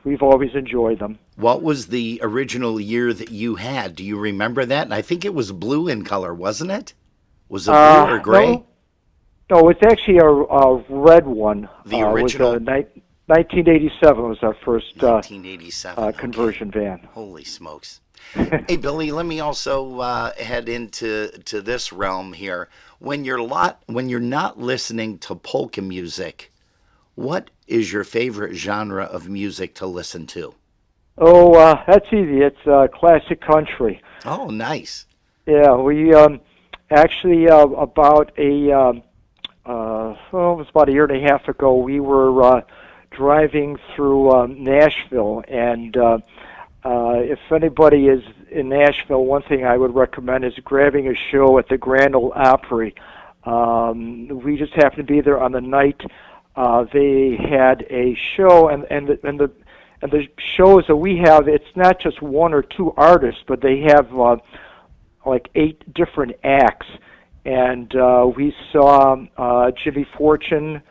Speaker 12: we've always enjoyed them.
Speaker 1: What was the original year that you had? Do you remember that? And I think it was blue in color, wasn't it? Was it blue or gray?
Speaker 12: No, it's actually a red one.
Speaker 1: The original?
Speaker 12: 1987 was our first
Speaker 1: 1987
Speaker 12: conversion van.
Speaker 1: Holy smokes. Hey, Billy, let me also head into this realm here. When you're not listening to polka music, what is your favorite genre of music to listen to?
Speaker 12: Oh, that's easy. It's classic country.
Speaker 1: Oh, nice.
Speaker 12: Yeah, we Actually, it was about a year and a half ago. We were driving through Nashville, and if anybody is in Nashville, one thing I would recommend is grabbing a show at the Grand Ole Opry. We just happened to be there on the night they had a show, and the shows that we have, it's not just one or two artists, but they have like 8 different acts. And we saw Jimmy Fortune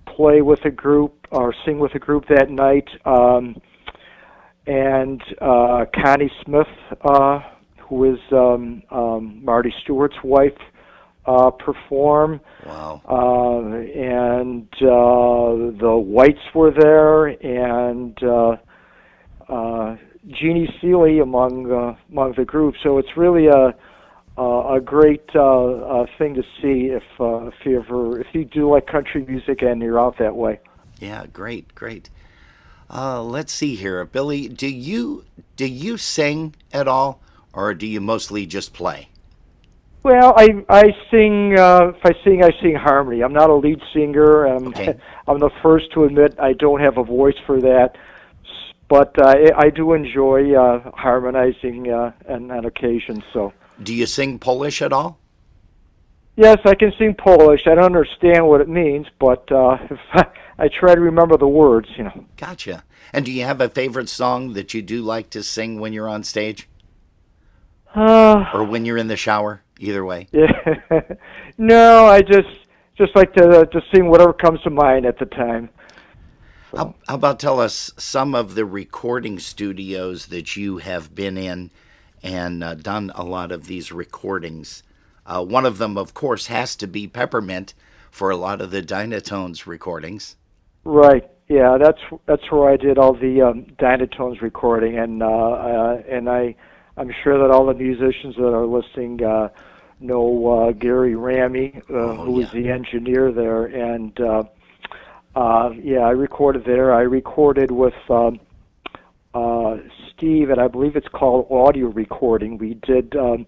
Speaker 12: play with a group or sing with a group that night, and Connie Smith, who is Marty Stewart's wife, perform.
Speaker 1: Wow.
Speaker 12: And the Whites were there, and Jeannie Seeley among the group. So it's really a great thing to see if you do like country music and you're out that way.
Speaker 1: Yeah, great. Let's see here, Billy. Do you sing at all, or do you mostly just play?
Speaker 12: Well, I sing. If I sing harmony. I'm not a lead singer.
Speaker 1: Okay.
Speaker 12: I'm the first to admit I don't have a voice for that. But I do enjoy harmonizing on occasion. So.
Speaker 1: Do you sing Polish at all?
Speaker 12: Yes, I can sing Polish. I don't understand what it means, but if I try to remember the words,
Speaker 1: Gotcha. And do you have a favorite song that you do like to sing when you're on stage? Or when you're in the shower? Either way.
Speaker 12: Yeah. No, I just like to sing whatever comes to mind at the time.
Speaker 1: How about tell us some of the recording studios that you have been in and done a lot of these recordings? One of them, of course, has to be Peppermint for a lot of the Dynatones recordings.
Speaker 12: Right. Yeah, that's where I did all the Dynatones recording, and I'm sure that all the musicians that are listening know Gary Ramey, who was the engineer there, and I recorded there. I recorded with Steve, and I believe it's called audio recording. We did a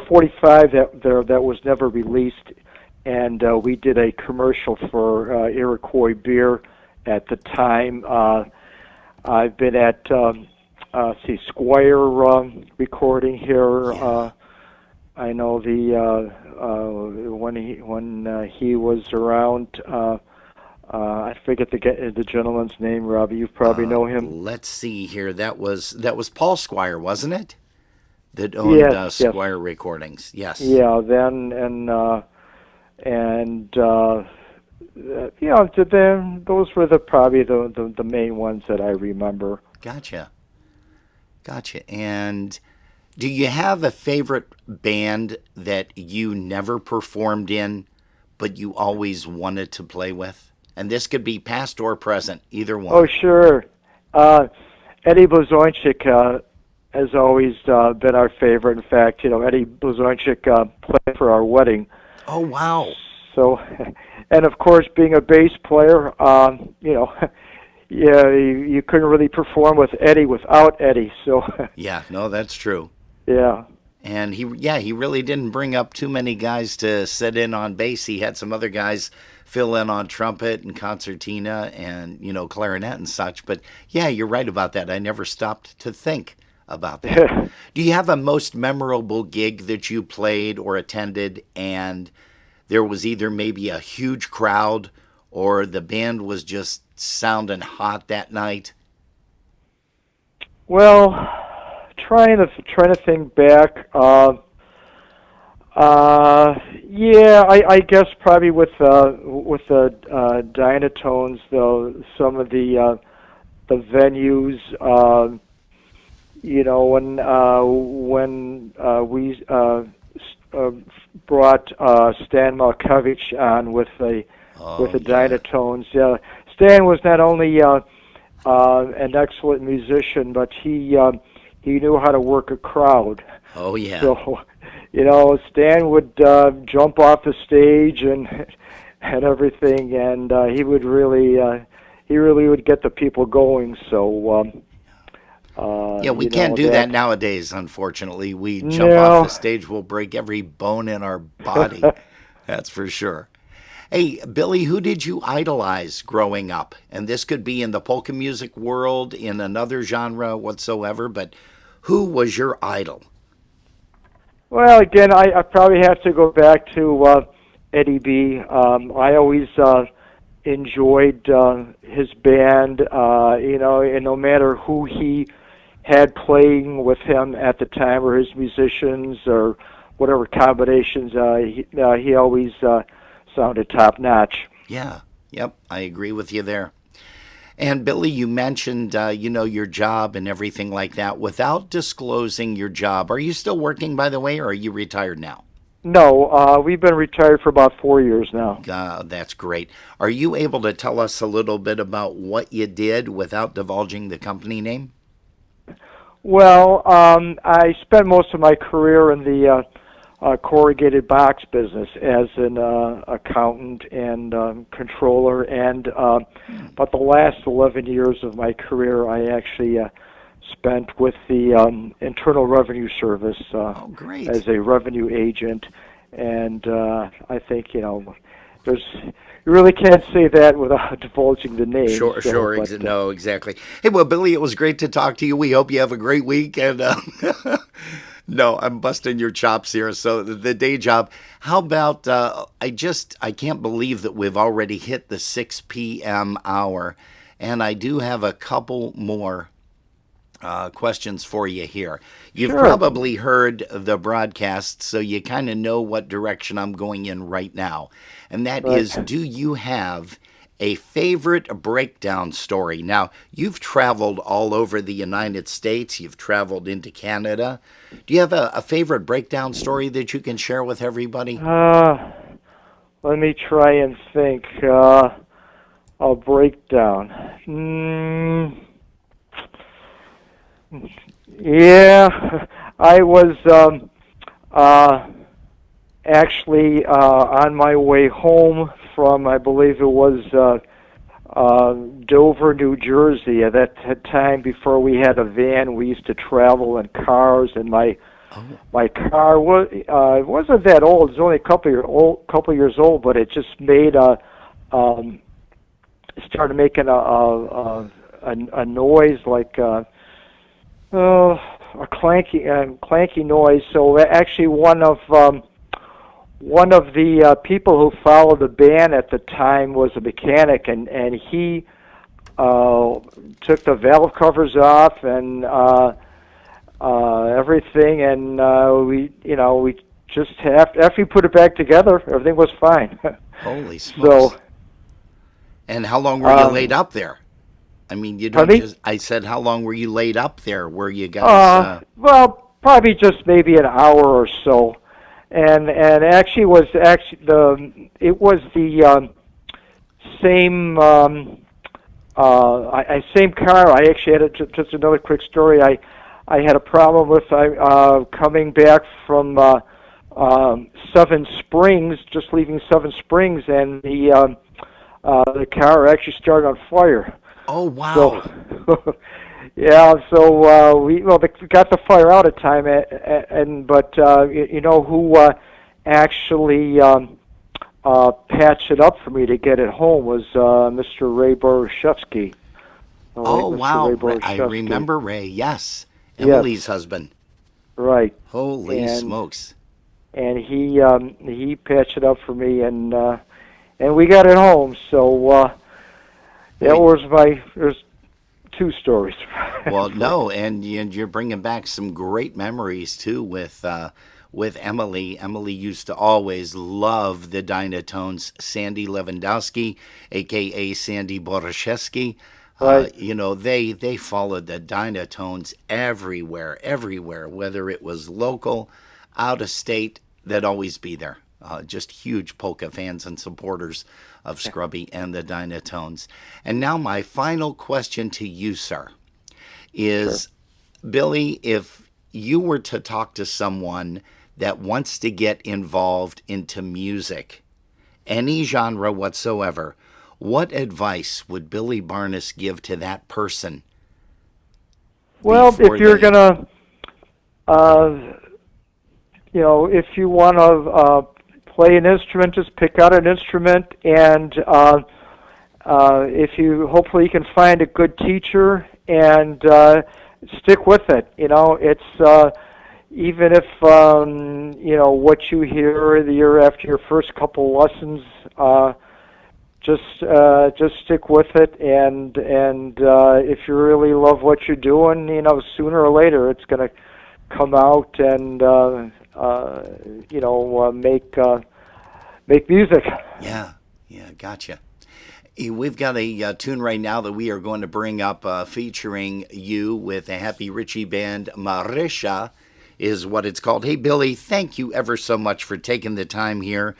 Speaker 12: 45 that was never released, and we did a commercial for Iroquois beer at the time. I've been at Squire recording here.
Speaker 1: Yeah.
Speaker 12: I know when he was around. I forget the gentleman's name, Robbie. You probably know him.
Speaker 1: Let's see here. That was Paul Squire, wasn't it? That owned Squire Recordings. Yes.
Speaker 12: Yeah. Then those were probably the main ones that I remember.
Speaker 1: Gotcha. And do you have a favorite band that you never performed in, but you always wanted to play with? And this could be past or present, either one.
Speaker 12: Oh, sure. Eddie Blazonczyk has always been our favorite. In fact, Eddie Blazonczyk played for our wedding.
Speaker 1: Oh, wow.
Speaker 12: So, and of course, being a bass player, you couldn't really perform with Eddie without Eddie. So.
Speaker 1: Yeah, no, that's true.
Speaker 12: Yeah.
Speaker 1: And he really didn't bring up too many guys to sit in on bass. He had some other guys fill in on trumpet and concertina and, clarinet and such. But yeah, you're right about that. I never stopped to think about that. Do you have a most memorable gig that you played or attended and there was either maybe a huge crowd or the band was just sounding hot that night?
Speaker 12: Well, trying to think back. I guess probably with the Dynatones, though, some of the venues, when we brought Stan Malkovich on with the Dynatones. Stan was not only an excellent musician, but he knew how to work a crowd.
Speaker 1: Oh yeah.
Speaker 12: So, Stan would jump off the stage and everything, and he would really would get the people going. So
Speaker 1: Yeah, we
Speaker 12: you
Speaker 1: can't
Speaker 12: know,
Speaker 1: do that nowadays, unfortunately. We jump
Speaker 12: No.
Speaker 1: off the stage, we'll break every bone in our body. That's for sure. Hey, Billy, who did you idolize growing up? And this could be in the polka music world, in another genre whatsoever, but who was your idol?
Speaker 12: Well, again, I probably have to go back to Eddie B. I always enjoyed his band, you know, and no matter who he had playing with him at the time, or his musicians, or whatever combinations, he always sounded top notch.
Speaker 1: Yeah, yep, I agree with you there. And Billy, you mentioned, your job and everything like that. Without disclosing your job, are you still working, by the way, or are you retired now?
Speaker 12: No, we've been retired for about 4 years now.
Speaker 1: That's great. Are you able to tell us a little bit about what you did without divulging the company name?
Speaker 12: Well, I spent most of my career in the corrugated box business as an accountant and controller, and about the last 11 years of my career I actually spent with the Internal Revenue Service as a revenue agent, and I think, there's you really can't say that without divulging the name.
Speaker 1: Sure. No, exactly. Hey, well, Billy, it was great to talk to you. We hope you have a great week. And no, I'm busting your chops here. So the day job. How about? I can't believe that we've already hit the 6 p.m. hour, and I do have a couple more questions for you here. You've probably heard the broadcast, so you kind of know what direction I'm going in right now. And that is, do you have a favorite breakdown story? Now, you've traveled all over the United States. You've traveled into Canada. Do you have a favorite breakdown story that you can share with everybody?
Speaker 12: Let me try and think. A breakdown. Yeah, I was actually on my way home from, I believe it was Dover, New Jersey. At that time, before we had a van, we used to travel in cars, and my car wasn't that old. It was only a couple years old, but it just made started making a noise like a clanky noise. So actually, one of the people who followed the band at the time was a mechanic, and he took the valve covers off and everything, and we just after we put it back together, everything was fine.
Speaker 1: Holy smokes! And how long were you laid up there? I mean, you don't just. I said, how long were you laid up there? Were you guys?
Speaker 12: Well, probably just maybe an hour or so, and actually it was the same same car. I actually had just another quick story. I had a problem with coming back from Seven Springs, just leaving Seven Springs, and the car actually started on fire.
Speaker 1: Oh, wow.
Speaker 12: So, yeah, so we got the fire out at time, but you know who actually patched it up for me to get it home was Mr. Ray Borashevsky.
Speaker 1: Oh, wow. I remember Ray, yes. Emily's husband.
Speaker 12: Right.
Speaker 1: Holy smokes.
Speaker 12: And he patched it up for me, and we got it home, so there's two stories.
Speaker 1: Well, no, and you're bringing back some great memories too with Emily. Emily used to always love the Dynatones. Sandy Lewandowski, a.k.a. Sandy Borashevsky.
Speaker 12: Right.
Speaker 1: They followed the Dynatones everywhere, whether it was local, out of state, they'd always be there. Just huge polka fans and supporters of Scrubby and the Dynatones. And now my final question to you, sir, is, Billy, if you were to talk to someone that wants to get involved into music, any genre whatsoever, what advice would Billy Barnas give to that person?
Speaker 12: Well,
Speaker 1: before
Speaker 12: if you're
Speaker 1: they-
Speaker 12: gonna, if you want to play an instrument, just pick out an instrument, and if you hopefully you can find a good teacher and stick with it. It's even if what you hear the year after your first couple lessons. Just stick with it, and if you really love what you're doing, sooner or later it's going to come out and make music.
Speaker 1: Yeah, gotcha. We've got a tune right now that we are going to bring up featuring you with a Happy Richie band. Marisha is what it's called. Hey, Billy, thank you ever so much for taking the time here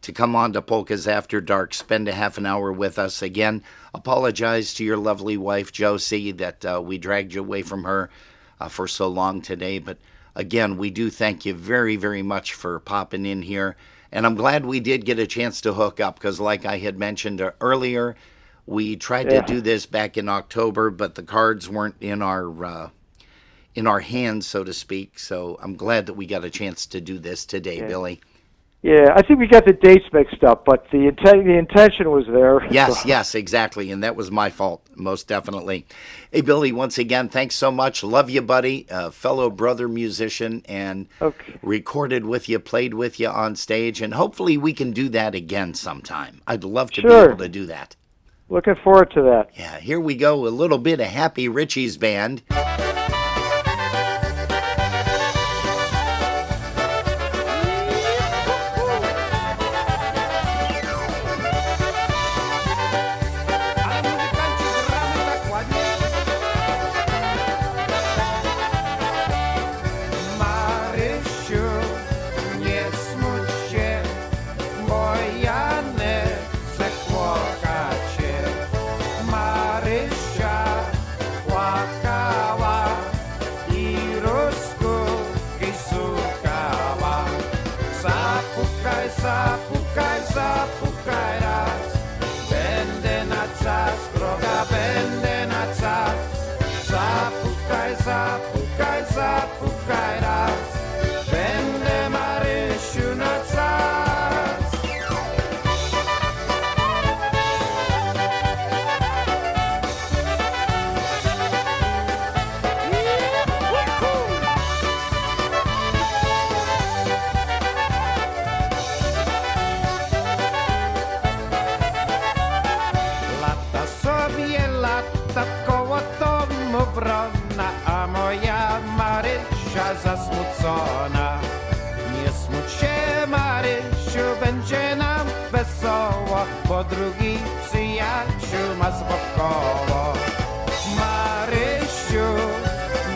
Speaker 1: to come on to Polkas After Dark, spend a half an hour with us. Again, apologize to your lovely wife, Josie, that we dragged you away from her for so long today. But again, we do thank you very, very much for popping in here. And I'm glad we did get a chance to hook up because like I had mentioned earlier, we tried to do this back in October, but the cards weren't in our hands, so to speak. So I'm glad that we got a chance to do this today, Billy.
Speaker 12: Yeah, I think we got the dates mixed up, but the intention was there.
Speaker 1: Yes, exactly, and that was my fault, most definitely. Hey, Billy, once again, thanks so much. Love you, buddy, fellow brother musician, and recorded with you, played with you on stage, and hopefully we can do that again sometime. I'd love to be able to do that.
Speaker 12: Looking forward to that.
Speaker 1: Yeah, here we go, a little bit of Happy Richie's band.
Speaker 6: Zasmucona. Nie smuć się, Marysiu, będzie nam wesoło, bo drugi przyjaciół ma wokoło. Marysiu,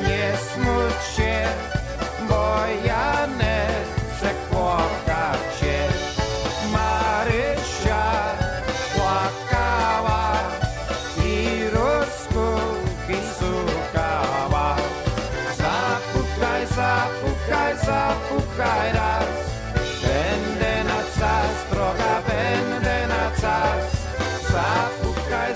Speaker 6: nie smuć się, bo ja nie chcę płakać się. Marysia płakała i rozkuki szukała. Zapukaj raz, będę na czas, droga, będę na czas. Zapukaj,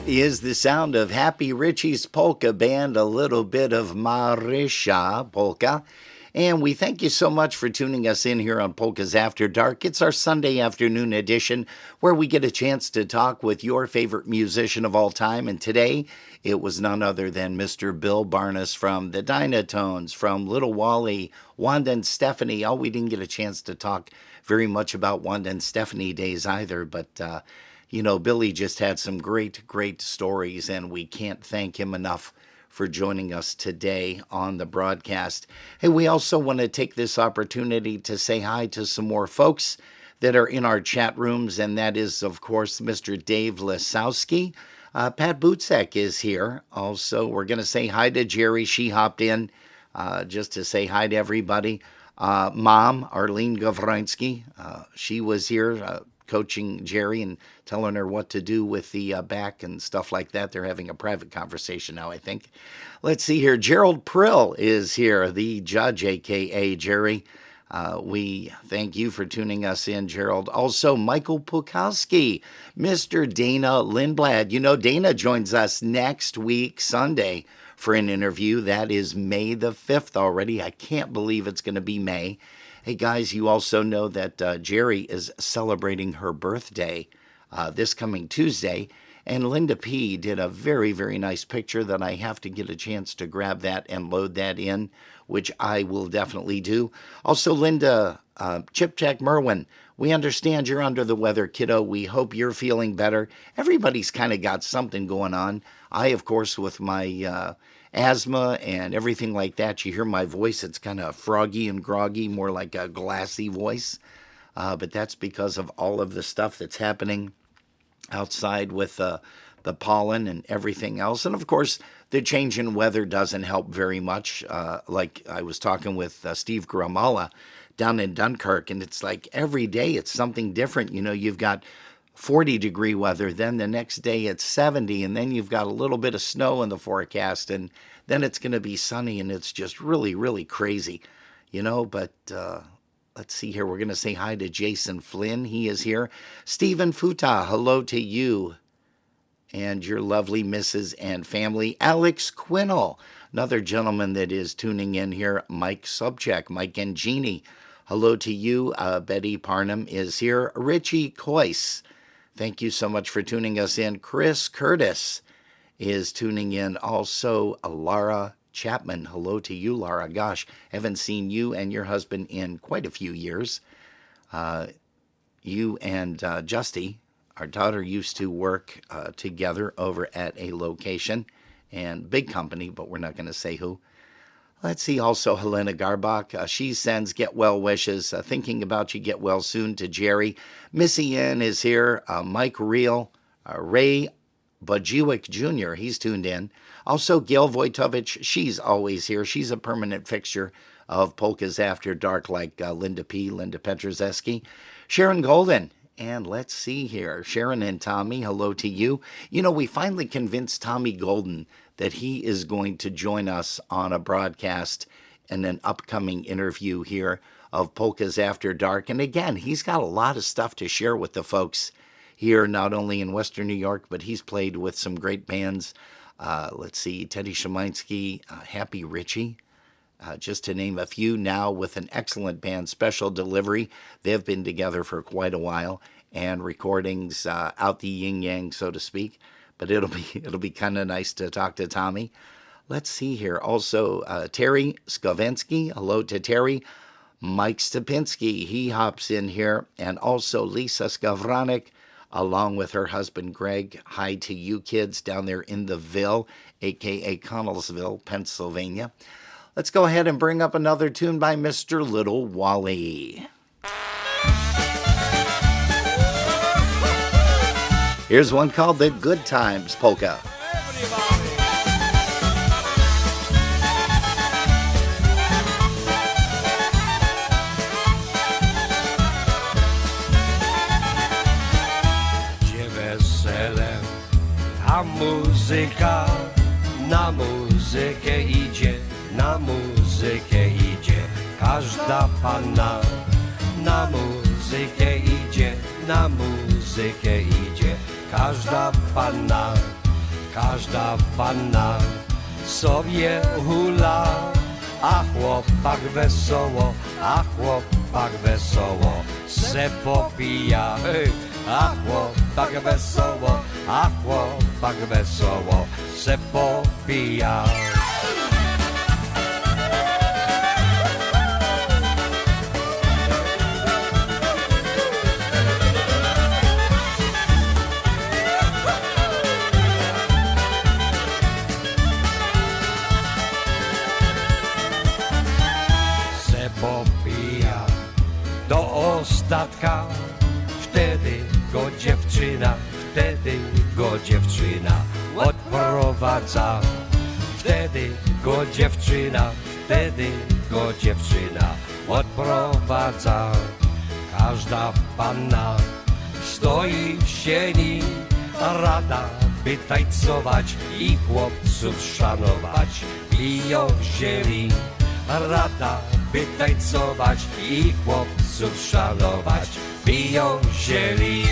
Speaker 1: That is the sound of Happy Richie's Polka Band, a little bit of Marysia Polka. And we thank you so much for tuning us in here on Polkas After Dark. It's our Sunday afternoon edition where we get a chance to talk with your favorite musician of all time. And today, it was none other than Mr. Bill Barnas from the Dynatones, from Little Wally, Wanda and Stephanie. Oh, we didn't get a chance to talk very much about Wanda and Stephanie days either, but Billy just had some great, great stories, and we can't thank him enough for joining us today on the broadcast. Hey, we also want to take this opportunity to say hi to some more folks that are in our chat rooms, and that is, of course, Mr. Dave Lesowski. Pat Butzek is here. Also, we're going to say hi to Jerry. She hopped in just to say hi to everybody. Mom, Arlene Gavrinsky, she was here coaching Jerry and telling her what to do with the back and stuff like that. They're having a private conversation now, I think. Let's see here. Gerald Prill is here, the judge, a.k.a. Jerry. We thank you for tuning us in, Gerald. Also, Michael Pukowski, Mr. Dana Lindblad. You know, Dana joins us next week, Sunday, for an interview. That is May the 5th already. I can't believe it's going to be May. Hey, guys, you also know that Jerry is celebrating her birthday this coming Tuesday, and Linda P. did a very, very nice picture that I have to get a chance to grab that and load that in, which I will definitely do. Also, Linda, Chip Jack Merwin, we understand you're under the weather, kiddo. We hope you're feeling better. Everybody's kind of got something going on. I, of course, with my asthma and everything like that, you hear my voice, it's kind of froggy and groggy, more like a glassy voice. But that's because of all of the stuff that's happening outside with the pollen and everything else. And of course, the change in weather doesn't help very much. Like I was talking with Steve Gramala down in Dunkirk, and it's like every day it's something different. You know, you've got 40-degree weather, then the next day it's 70, and then you've got a little bit of snow in the forecast, and then it's going to be sunny, and it's just really, really crazy, but let's see here. We're going to say hi to Jason Flynn. He is here. Stephen Futa, hello to you and your lovely missus and family. Alex Quinnell, another gentleman that is tuning in here. Mike Subcheck, Mike and Jeannie, hello to you. Betty Parnham is here. Richie Coyce, thank you so much for tuning us in. Chris Curtis is tuning in. Also, Lara Chapman. Hello to you, Lara. Gosh, haven't seen you and your husband in quite a few years. You and Justy, our daughter, used to work together over at a location, and big company, but we're not going to say who. Let's see, also Helena Garbach. She sends get well wishes. Thinking about you, get well soon to Jerry. Missy Ann is here. Mike Reel. Ray Bajiewicz Jr., he's tuned in. Also, Gail Wojtovich, she's always here. She's a permanent fixture of Polkas After Dark, like Linda P., Linda Petrozeski. Sharon Golden, and let's see here. Sharon and Tommy, hello to you. We finally convinced Tommy Golden that he is going to join us on a broadcast in an upcoming interview here of Polkas After Dark. And again, he's got a lot of stuff to share with the folks here, not only in Western New York, but he's played with some great bands. Let's see, Teddy Shemansky, Happy Richie, just to name a few, now with an excellent band, Special Delivery. They've been together for quite a while, and recordings out the yin-yang, so to speak. But it'll be kind of nice to talk to Tommy. Let's see here. Also, Terry Skovensky, hello to Terry. Mike Stepinski, he hops in here. And also Lisa Skavranek, along with her husband, Greg. Hi to you kids down there in the Ville, a.k.a. Connellsville, Pennsylvania. Let's go ahead and bring up another tune by Mr. Little Wally. Here's one called The Good Times Polka.
Speaker 10: A muzyka na muzykę idzie, na muzykę idzie. Każda panna na muzykę idzie, na muzykę idzie. Każda panna każda panna sobie hula, a chłopak wesoło se popija. A chłopak wesoło se popija. Popija do ostatka, wtedy go dziewczyna odprowadza. Wtedy go dziewczyna odprowadza. Każda panna stoi w sieni, rada by tańcować i chłopców szanować. Piją wzięli, rada by tańcować i chłopców szanować. Piją wzięli.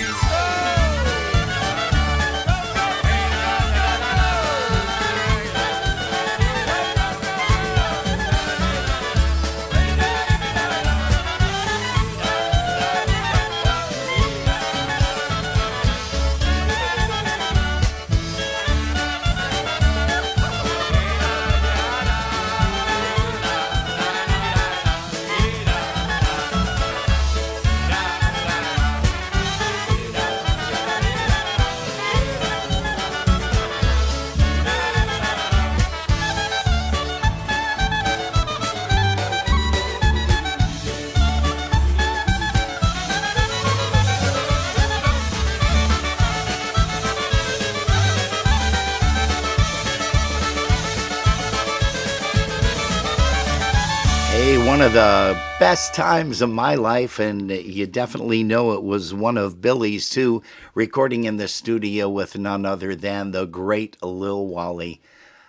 Speaker 1: One of the best times of my life, and you definitely know it was one of Billy's too, recording in the studio with none other than the great Lil Wally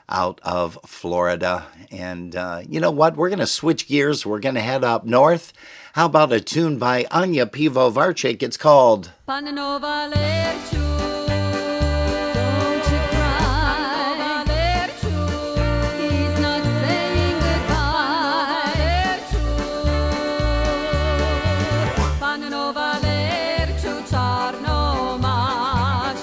Speaker 1: out of Florida. And you know what? We're going to switch gears. We're going to head up north. How about a tune by Anya Pivovarczyk? It's called
Speaker 2: Panno Valerciu.
Speaker 13: Panno Valerciu czarno masz.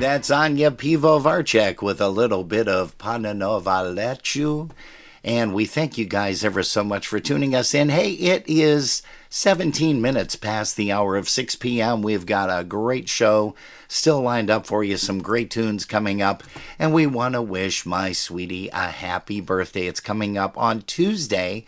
Speaker 1: That's Anya Pivovarchek with a little bit of Pananovalechuu. And we thank you guys ever so much for tuning us in. Hey, it is 17 minutes past the hour of 6 p.m. We've got a great show still lined up for you, some great tunes coming up. And we want to wish my sweetie a happy birthday. It's coming up on Tuesday,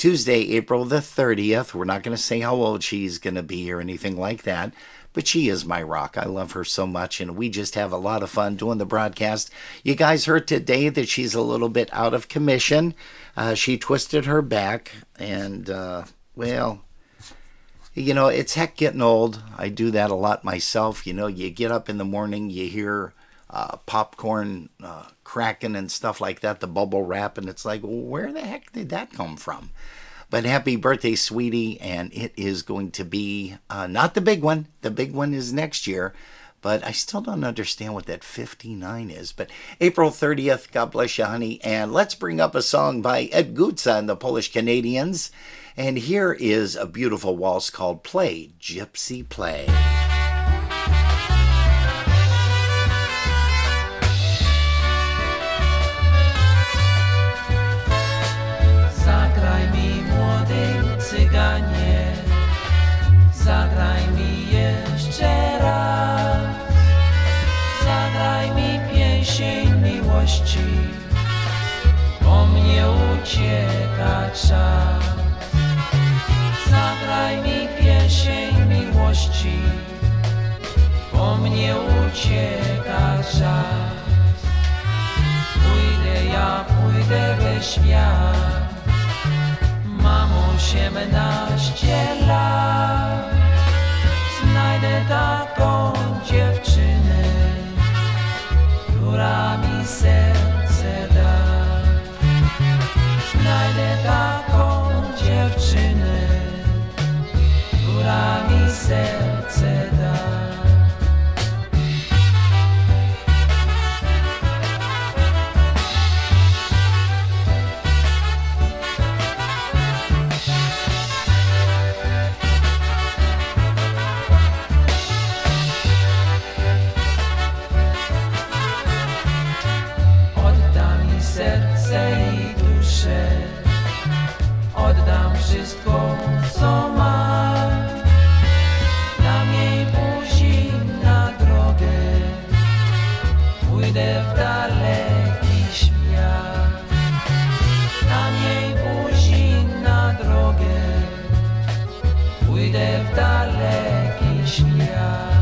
Speaker 1: April the 30th. We're not going to say how old she's going to be or anything like that. But she is my rock. I love her so much, and we just have a lot of fun doing the broadcast. You guys heard today that she's a little bit out of commission. She twisted her back, and, well, you know, it's heck getting old. I do that a lot myself. You know, you get up in the morning, you hear popcorn cracking and stuff like that, the bubble wrap, and it's like, where the heck did that come from? But happy birthday, sweetie, and it is going to be not the big one. The big one is next year, but I still don't understand what that 59 is. But April 30th, God bless you, honey. And let's bring up a song by Ed Gutza and the Polish Canadians. And here is a beautiful waltz called Play, Gypsy Play.
Speaker 13: Zagraj mi, młody cyganie, zagraj mi jeszcze raz. Zagraj mi pieśń miłości, bo mnie ucieka czas. Zagraj mi pieśń miłości, bo mnie ucieka czas. Pójdę we świat. Mam 18 lat. Znajdę taką dziewczynę, która mi serce da. Znajdę taką dziewczynę, która mi serce da. Serce i duszę, oddam wszystko, co mam. Dam jej buzi na drogę, pójdę w daleki świat. Dam jej buzi na drogę, pójdę w daleki świat.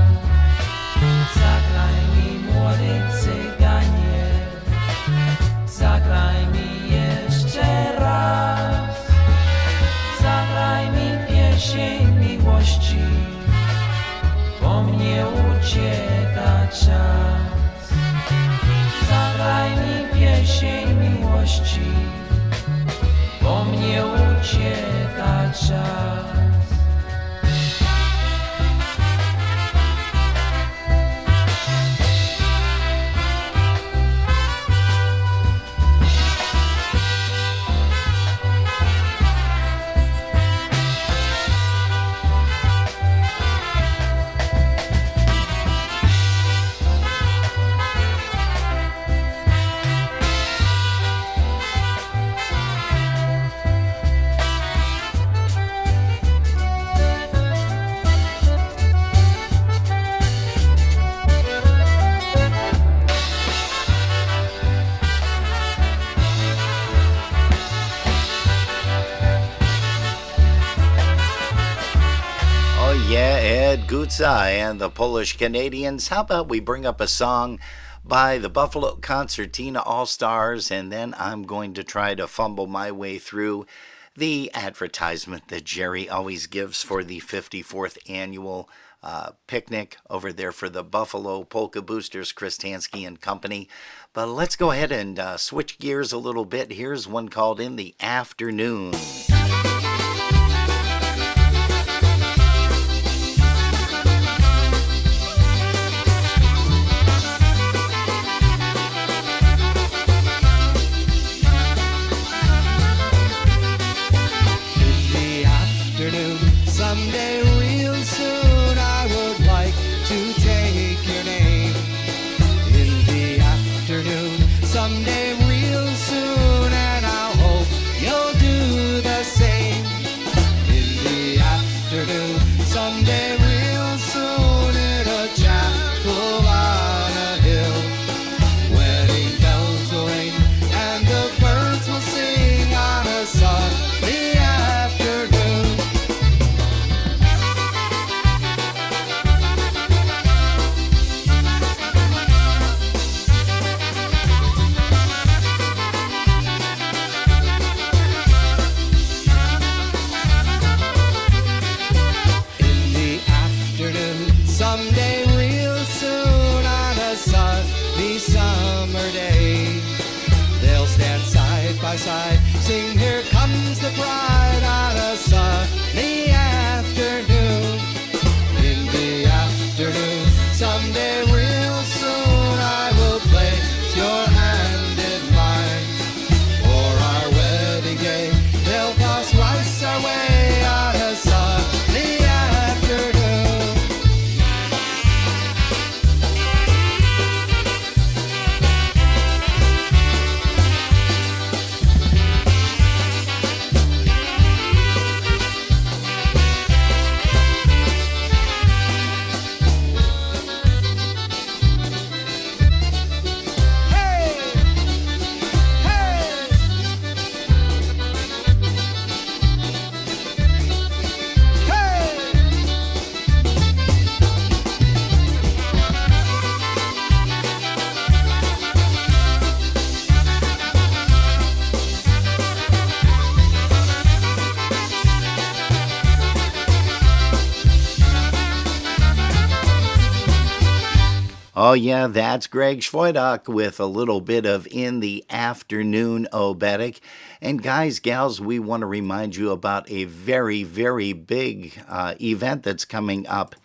Speaker 13: Zagraj mi, młody cyganie, zagraj mi jeszcze raz. Zagraj mi pieśń miłości, bo mnie ucieka czas. Zagraj mi pieśń miłości, bo mnie ucieka czas.
Speaker 1: Gutza and the Polish Canadians. How about we bring up a song by the Buffalo Concertina All-Stars, and then I'm going to try to fumble my way through the advertisement that Jerry always gives for the 54th annual picnic over there for the Buffalo Polka Boosters, Chris Tansky and company. But let's go ahead and switch gears a little bit. Here's one called In the Afternoon.
Speaker 14: Someday real soon I would like to take your name
Speaker 10: by side. Sing, here comes the bride on a sunny afternoon. In the afternoon, someday real soon, I will place your hand in mine. For our wedding day, they'll toss rice our way on a sunny afternoon.
Speaker 1: Oh, yeah, that's Greg Schwoidach with a little bit of In the Afternoon Obedic. And guys, gals, we want to remind you about a very, very big event that's coming up.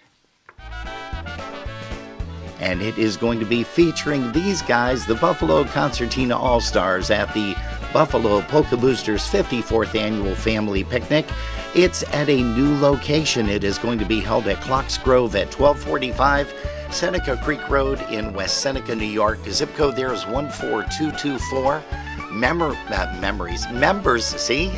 Speaker 1: And it is going to be featuring these guys, the Buffalo Concertina All-Stars, at the Buffalo Polka Boosters 54th Annual Family Picnic. It's at a new location. It is going to be held at Clocks Grove at 1245 Seneca Creek Road in West Seneca, New York. The zip code there is 14224. Members, see?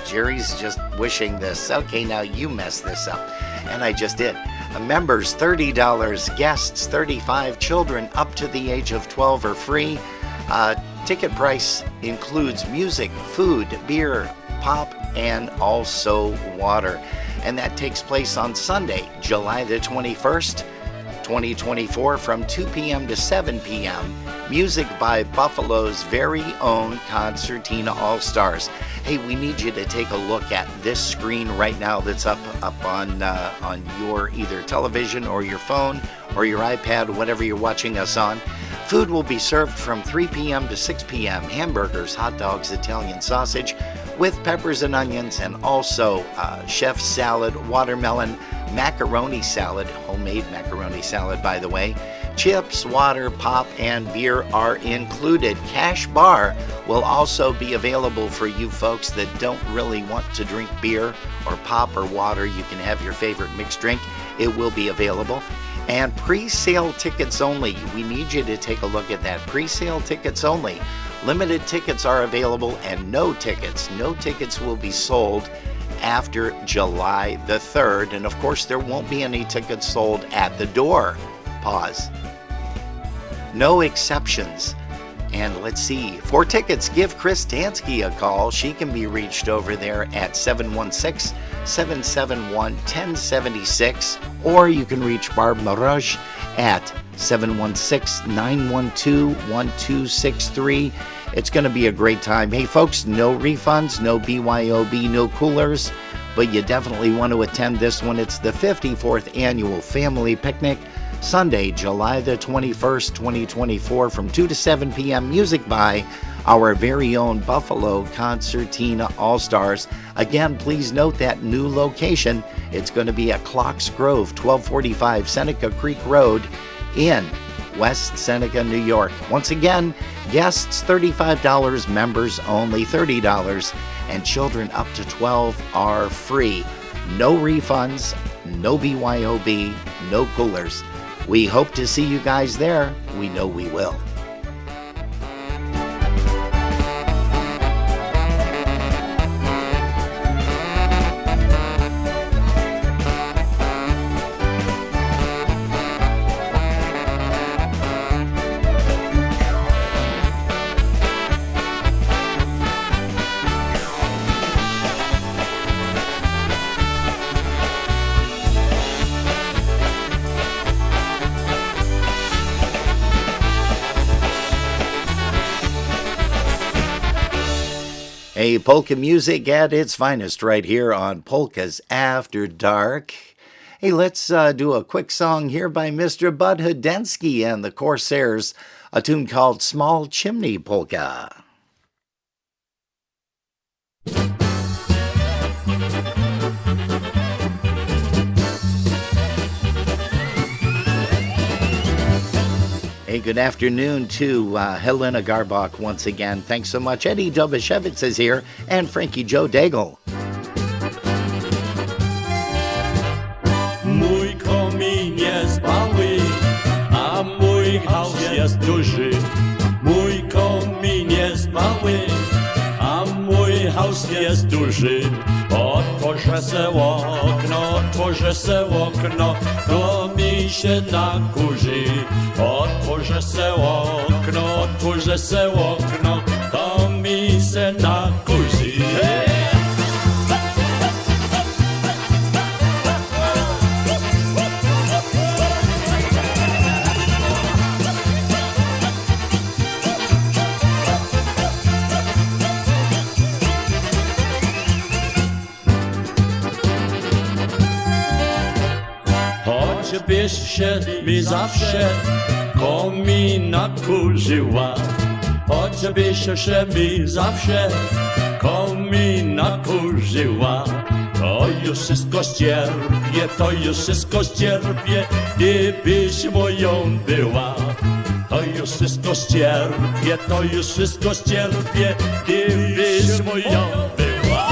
Speaker 1: Jerry's just wishing this. Okay, now you messed this up. And I just did. Members, $30. Guests, $35. Children up to the age of 12 are free. Ticket price includes music, food, beer, pop, and also water. And that takes place on Sunday, July the 21st, 2024, from 2 p.m. to 7 p.m. Music by Buffalo's very own Concertina All-Stars. Hey, we need you to take a look at this screen right now that's up on your either television or your phone or your iPad, whatever you're watching us on. Food will be served from 3 p.m. to 6 p.m. Hamburgers, hot dogs, Italian sausage with peppers and onions, and also chef salad, watermelon, macaroni salad, homemade macaroni salad, by the way. Chips, water, pop, and beer are included. Cash bar will also be available for you folks that don't really want to drink beer or pop or water. You can have your favorite mixed drink. It will be available. And pre-sale tickets only. We need you to take a look at that. Pre-sale tickets only. Limited tickets are available, and no tickets will be sold after July the 3rd. And of course, there won't be any tickets sold at the door. Pause. No exceptions. And let's see, for tickets, give Chris Dansky a call. She can be reached over there at 716-771-1076, or you can reach Barb Marush at 716-912-1263. It's going to be a great time. Hey, folks, no refunds, no BYOB, no coolers, but you definitely want to attend this one. It's the 54th Annual Family Picnic, Sunday, July the 21st, 2024, from 2 to 7 p.m. Music by our very own Buffalo Concertina All-Stars. Again, please note that new location. It's going to be at Clocks Grove, 1245 Seneca Creek Road in West Seneca, New York. Once again, guests $35, members only $30, and children up to 12 are free. No refunds, no BYOB, no coolers. We hope to see you guys there. We know we will. Hey, polka music at its finest right here on Polkas After Dark. Hey, let's do a quick song here by Mr. Bud Hudensky and the Corsairs, a tune called Small Chimney Polka. Hey, good afternoon to Helena Garbach once again. Thanks so much. Eddie Dobashevitz is here, and Frankie Joe Daigle.
Speaker 14: Mój komin jest mały, a mój chaos jest duży. Mój komin jest mały, a mój chaos jest duży. Otworzę se okno, to mi się nakurzy. Otworzę se okno, to mi się nakurzy. Choćbyś się mi zawsze komina kurzyła, choćbyś się mi zawsze komina kurzyła, to już wszystko ścierpię, gdybyś moją była. To już wszystko ścierpię, gdybyś moją była.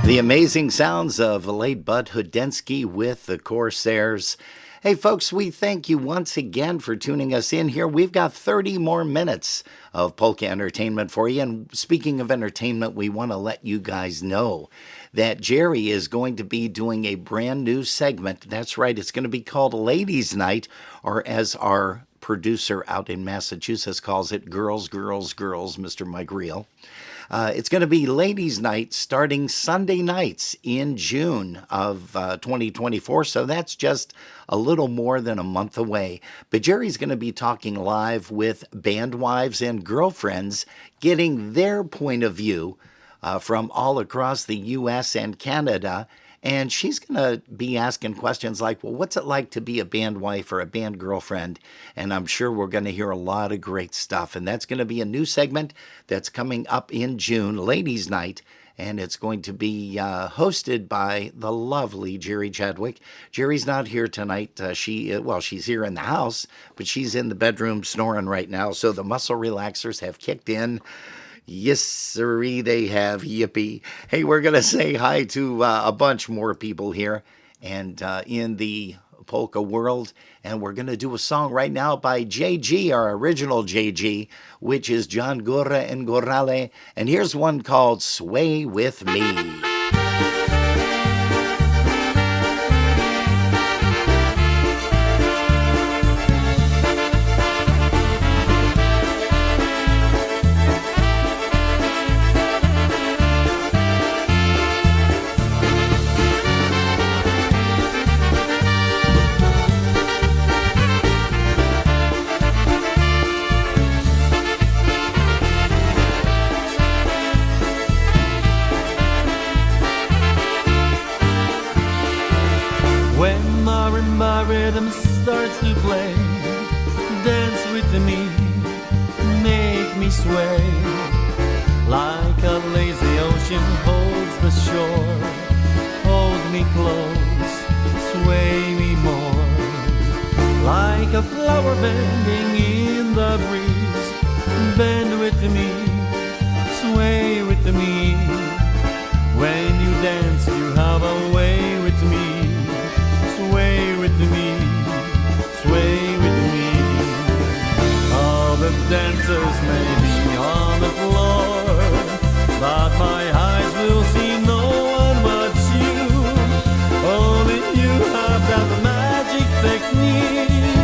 Speaker 1: The amazing sounds of late Bud Hudensky with the Corsairs. Hey, folks, we thank you once again for tuning us in here. We've got 30 more minutes of polka entertainment for you. And speaking of entertainment, we want to let you guys know that Jerry is going to be doing a brand new segment. That's right, it's going to be called Ladies' Night, or as our producer out in Massachusetts calls it, Girls, Girls, Girls, Mr. Mike Reel. It's going to be Ladies' Night starting Sunday nights in June of 2024, so that's just a little more than a month away. But Jerry's going to be talking live with band wives and girlfriends, getting their point of view from all across the U.S. and Canada. And she's going to be asking questions like, well, what's it like to be a band wife or a band girlfriend? And I'm sure we're going to hear a lot of great stuff. And that's going to be a new segment that's coming up in June, Ladies' Night. And it's going to be hosted by the lovely Jerry Chadwick. Jerry's not here tonight. She's here in the house, but she's in the bedroom snoring right now. So the muscle relaxers have kicked in. Yes, sirree, they have. Yippee. Hey, we're going to say hi to a bunch more people here and in the polka world. And we're going to do a song right now by JG, our original JG, which is John Gora and Gorale. And here's one called Sway With Me.
Speaker 15: My rhythm starts to play. Dance with me, make me sway. Like a lazy ocean holds the shore. Hold me close, sway me more. Like a flower bending in the breeze. Bend with me, sway with me. When you dance, you have a way with me. Sway with me, sway with me. All the dancers may be on the floor, but my eyes will see no one but you. Only you have that magic technique.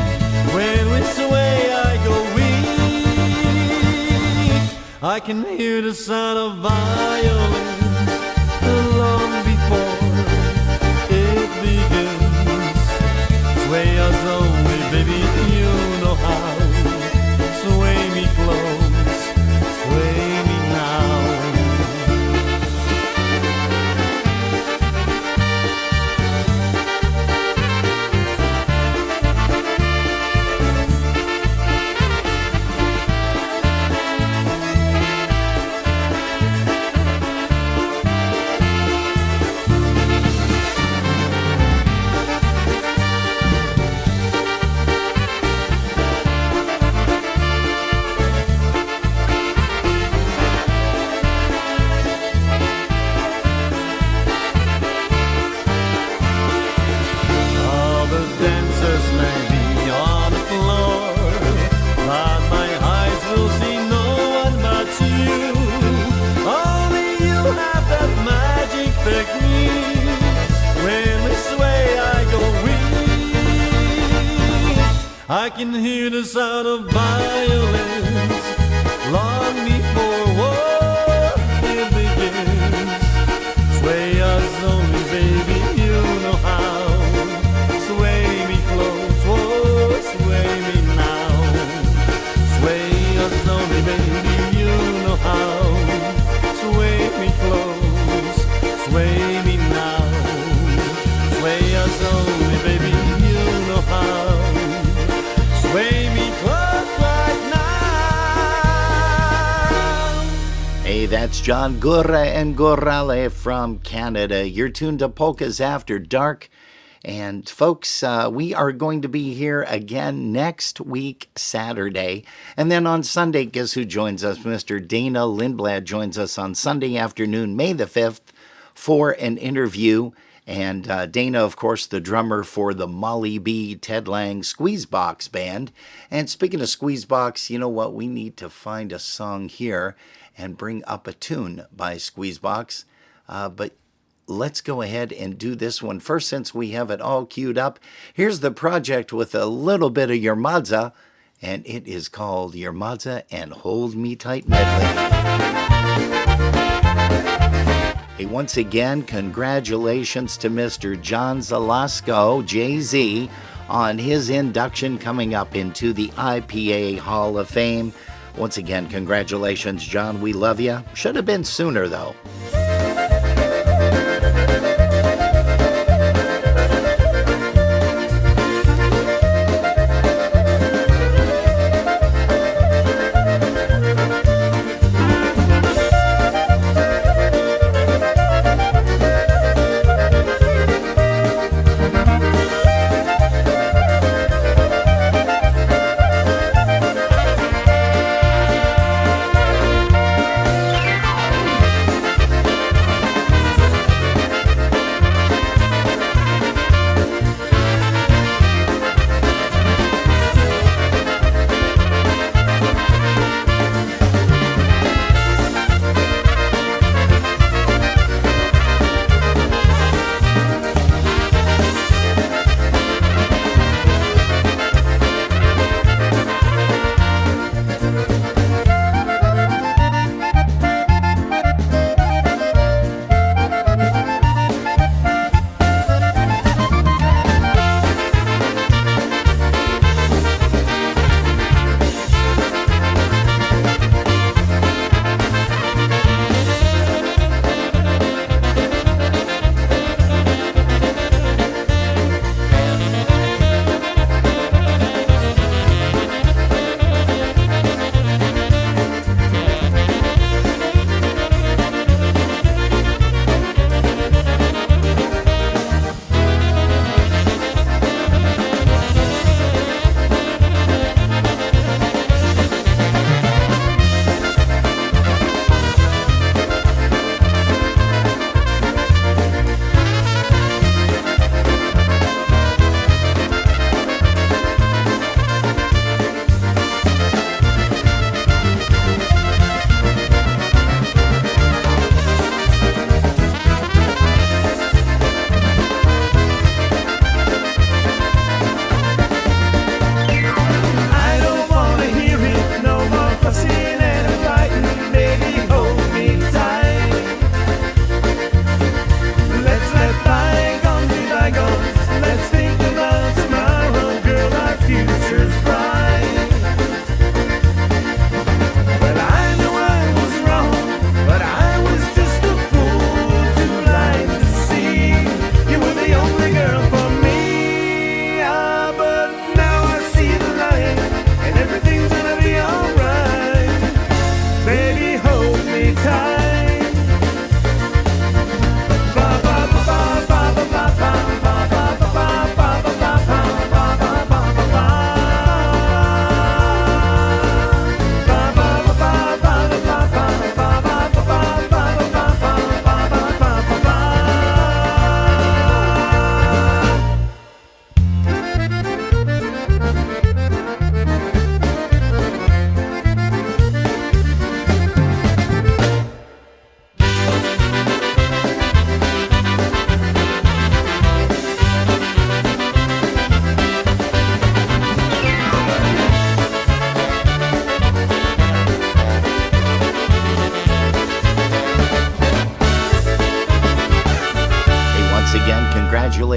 Speaker 15: When we sway, I go weak. I can hear the sound of violin long before it begins. Sway us only, baby. I can hear the sound of violins long before war it begins. Sway us only, baby, you know how. Sway me close, oh, sway me now. Sway us only, baby, you know how. Sway me close, sway me now. Sway us only, baby, you know how. Sway me close right now.
Speaker 1: Hey, that's John Gurra and Gorale from Canada. You're tuned to Polkas After Dark. And folks, we are going to be here again next week, Saturday. And then on Sunday, guess who joins us? Mr. Dana Lindblad joins us on Sunday afternoon, May the 5th, for an interview. And Dana, of course, the drummer for the Molly B. Ted Lang Squeezebox Band. And speaking of Squeezebox, you know what? We need to find a song here and bring up a tune by Squeezebox. But let's go ahead and do this one first since we have it all queued up. Here's the project with a little bit of Yermadza, and it is called Yermadza and Hold Me Tight Medley. Hey, once again, congratulations to Mr. John Zalasko, Jay-Z, on his induction coming up into the IPA Hall of Fame. Once again, congratulations, John. We love you. Should have been sooner, though.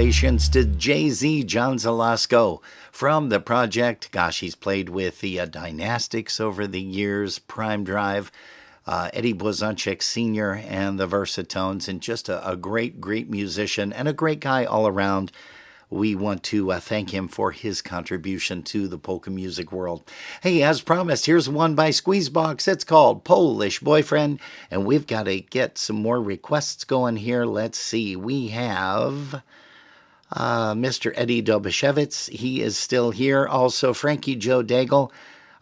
Speaker 1: congratulations to Jay-Z John Zalasko from the project. Gosh, he's played with the Dynastics over the years, Prime Drive, Eddie Blazonczyk Sr., and the Versatones, and just a great, great musician and a great guy all around. We want to thank him for his contribution to the polka music world. Hey, as promised, here's one by Squeezebox. It's called Polish Boyfriend, and we've got to get some more requests going here. Let's see. We have Mr. Eddie Dobashevitz. He is still here. Also, Frankie Joe Daigle,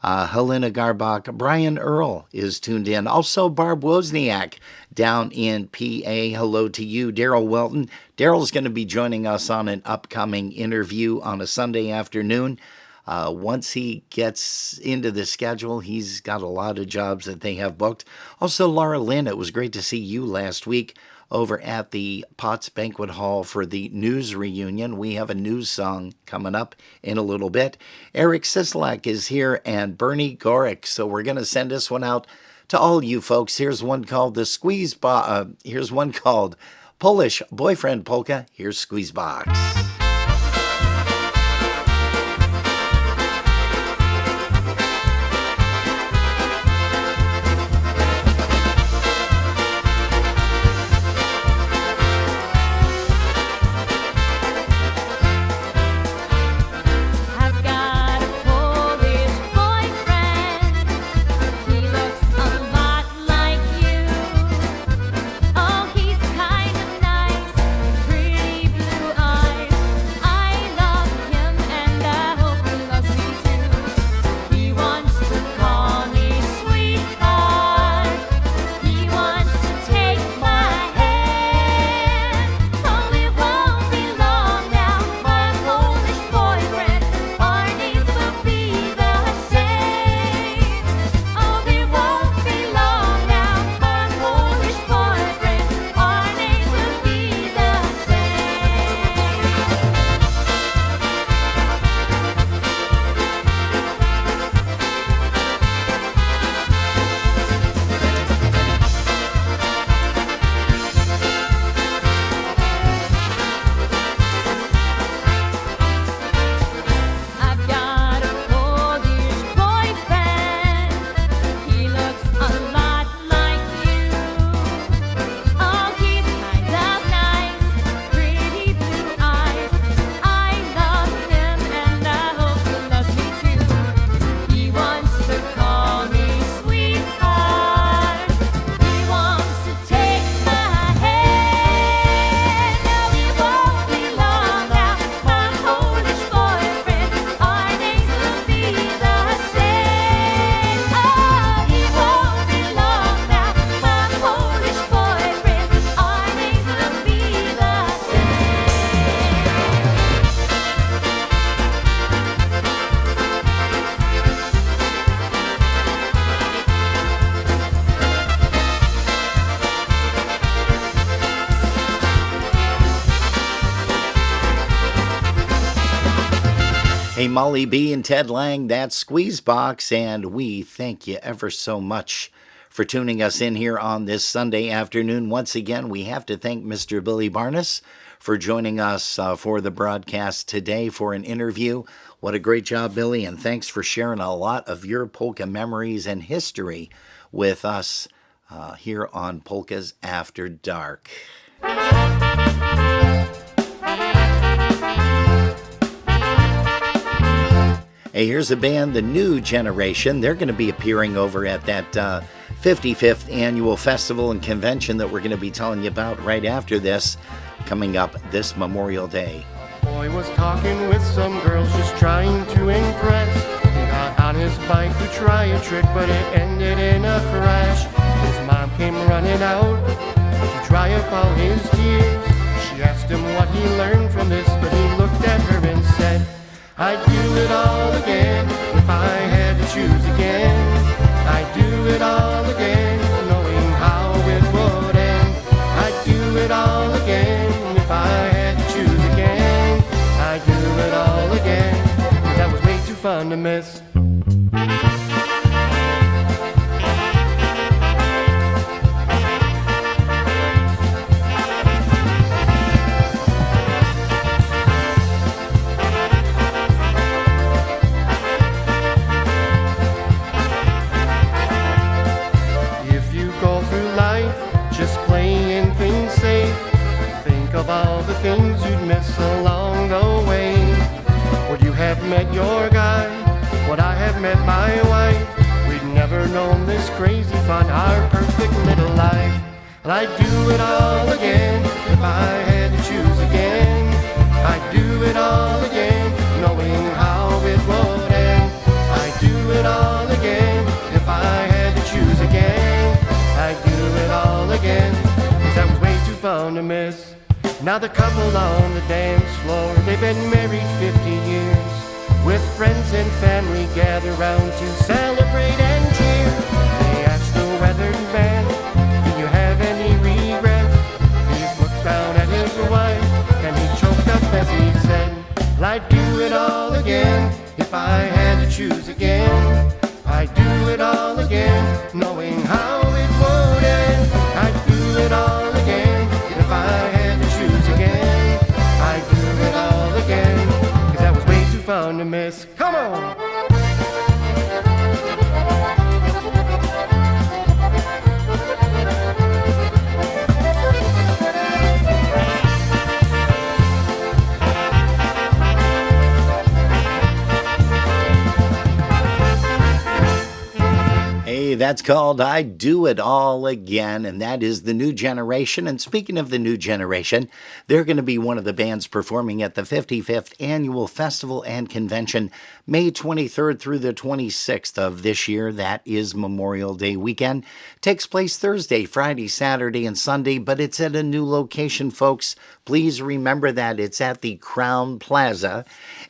Speaker 1: Helena Garbach, Brian Earl is tuned in. Also, Barb Wozniak down in PA. Hello to you, Daryl Welton. Daryl's going to be joining us on an upcoming interview on a Sunday afternoon. Once he gets into the schedule, he's got a lot of jobs that they have booked. Also, Laura Lynn, it was great to see you last week over at the Potts Banquet Hall for the news reunion. We have a news song coming up in a little bit. Eric Sislak is here and Bernie Gorick. So we're going to send this one out to all you folks. Here's one called here's one called Polish Boyfriend Polka. Here's Squeezebox. Hey, Molly B and Ted Lang, that's Squeezebox, and we thank you ever so much for tuning us in here on this Sunday afternoon. Once again, we have to thank Mr. Billy Barnas for joining us for the broadcast today for an interview. What a great job, Billy, and thanks for sharing a lot of your polka memories and history with us here on Polkas After Dark. Hey, here's a band, The New Generation. They're going to be appearing over at that 55th Annual Festival and Convention that we're going to be telling you about right after this, coming up this Memorial Day.
Speaker 8: A boy was talking with some girls just trying to impress. He got on his bike to try a trick, but it ended in a crash. His mom came running out to dry up all his tears. She asked him what he learned from this, but he looked at her and said, I'd do it all again if I had to choose again. I'd do it all again, knowing how it would end. I'd do it all again if I had to choose again. I'd do it all again, 'cause that was way too fun to miss.
Speaker 6: met your guy, would I have met my wife? We'd never known this crazy fun, our perfect little life. And I'd do it all again if I had to choose again. I'd do it all again, knowing how it would end. I'd do it all again if I had to choose again. I'd do it all again, 'cause that was way too fun to miss. Now the couple on the dance floor, they've been married 50 years. With friends and family gather round to celebrate and cheer. They asked the weathered man, do you have any regrets? He looked down at his wife and he choked up as he said, well, I'd do it all again if I had to choose again. I'd do it all again, knowing how it would end. I'd do it all again if I had to choose again. I'd do it all again, 'cause that was way too fun to miss. Come on!
Speaker 1: Hey, that's called I Do It All Again, and that is the New Generation. And speaking of the New Generation, they're going to be one of the bands performing at the 55th Annual Festival and Convention, May 23rd through the 26th of this year. That is Memorial Day weekend. Takes place Thursday, Friday, Saturday, and Sunday, but it's at a new location, folks. Please remember that it's at the Crown Plaza,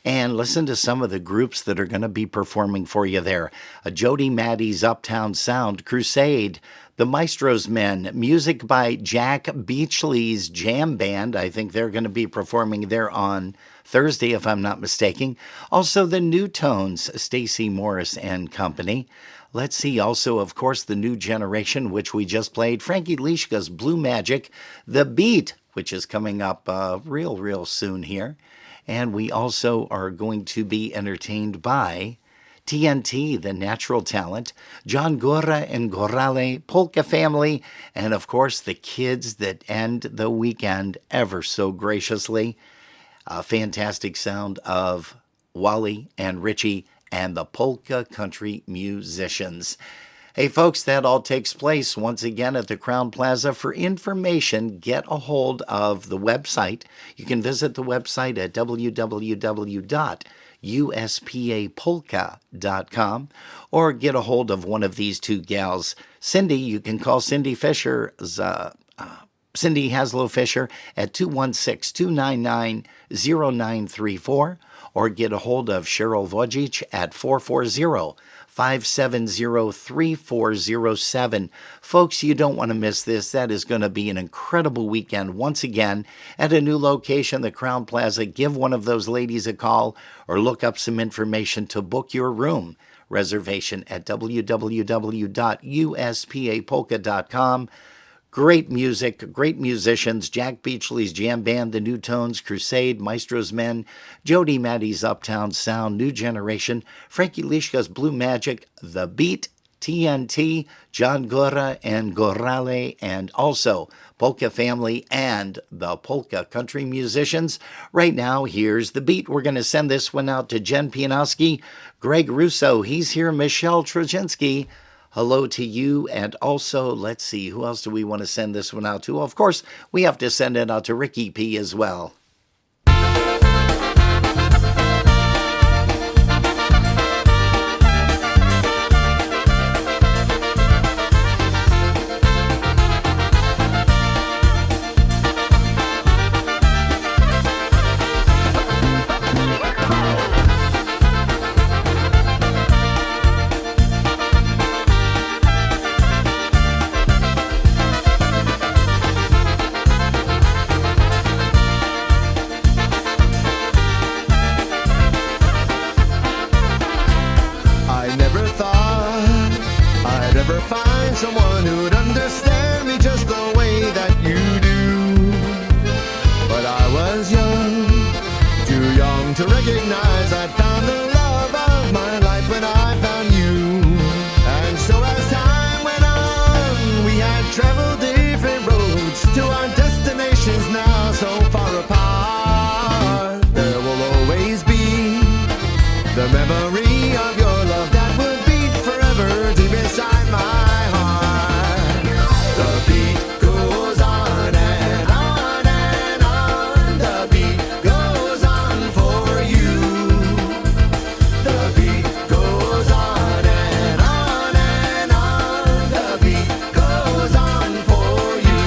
Speaker 1: and listen to some of the groups that are going to be performing for you there. Jody Maddie's Uptown Sound, Crusade, the Maestro's Men, music by Jack Beachley's Jam Band. I think they're going to be performing there on Thursday, if I'm not mistaken. Also, the New Tones, Stacey Morris and Company. Let's see, also, of course, the New Generation, which we just played. Frankie Lishka's Blue Magic, The Beat, which is coming up real soon here. And we also are going to be entertained by TNT, the Natural Talent, John Gora and Gorale, Polka Family, and of course the kids that end the weekend ever so graciously. A fantastic sound of Wally and Richie and the Polka Country Musicians. Hey folks, that all takes place once again at the Crown Plaza. For information, get a hold of the website. You can visit the website at www.uspapolka.com or get a hold of one of these two gals. Cindy, you can call Cindy Fisher, Cindy Haslow Fisher at 216-299-0934 or get a hold of Cheryl Vojic at 440-570-3407. Folks, you don't want to miss this. That is going to be an incredible weekend once again at a new location, the Crown Plaza. Give one of those ladies a call or look up some information to book your room reservation at www.uspapolka.com. Great music, great musicians, Jack Beachley's Jam Band, The New Tones, Crusade, Maestro's Men, Jody Maddie's Uptown Sound, New Generation, Frankie Lishka's Blue Magic, The Beat, TNT, John Gora and Gorale, and also Polka Family and the Polka Country Musicians. Right now, here's The Beat. We're going to send this one out to Jen Pianowski, Greg Russo, he's here, Michelle Trojinsky. Hello to you, and also, let's see, who else do we want to send this one out to? Of course, we have to send it out to Ricky P. as well.
Speaker 8: Someone who'd understand me just the way that you do. But I was young, too young to recognize I'd found the love of my life when I found you. And so as time went on, we had traveled different roads to our destinations now so far apart. There will always be memory of your love that will beat forever deep inside my heart. The beat goes on and on and on. The beat goes on for you. The beat goes on and on and on. The beat goes on for you.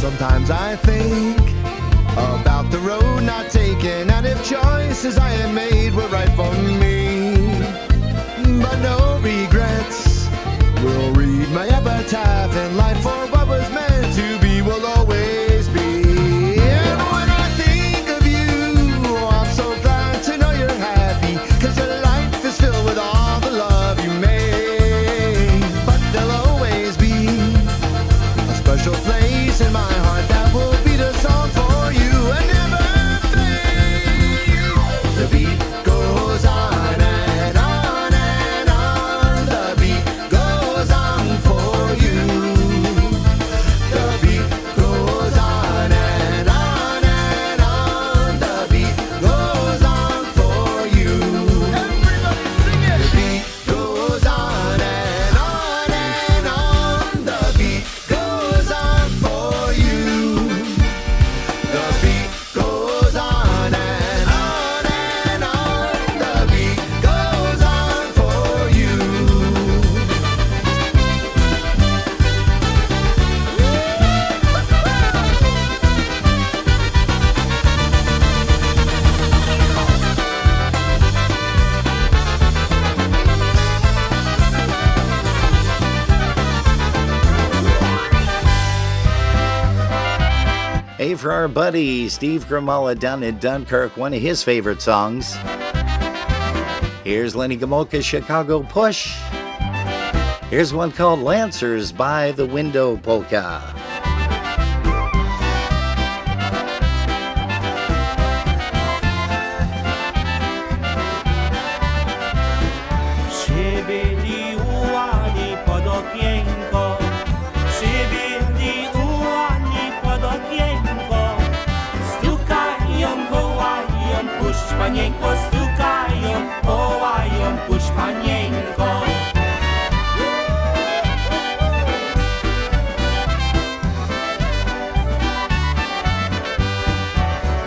Speaker 8: Sometimes I think about the road not taken, and if choices I had made were right for me. But no regrets will read my epitaph in life, for what was meant to be will always be. And when I think of you, I'm so glad to know you're happy, 'cause your life is filled with all the love you made. But there'll always be a special place in my heart that will beat a song for you and never fade. The beat goes on and on and on. The beat goes on for you. The beat goes on and on and on. The beat goes on for you. Everybody sing it. The beat goes on and on and on. The beat goes on for you. The beat goes on and on and on. The beat goes on for you.
Speaker 1: Hey, for our buddy Steve Gramalla down in Dunkirk, one of his favorite songs. Here's Lenny Gomulka's Chicago Push. Here's one called Lancers by the Window Polka.
Speaker 16: Przybyli ułani pod okienko, przybyli ułani pod okienko, stukają, wołają, puść panienko, stukają, wołają, puść panienko.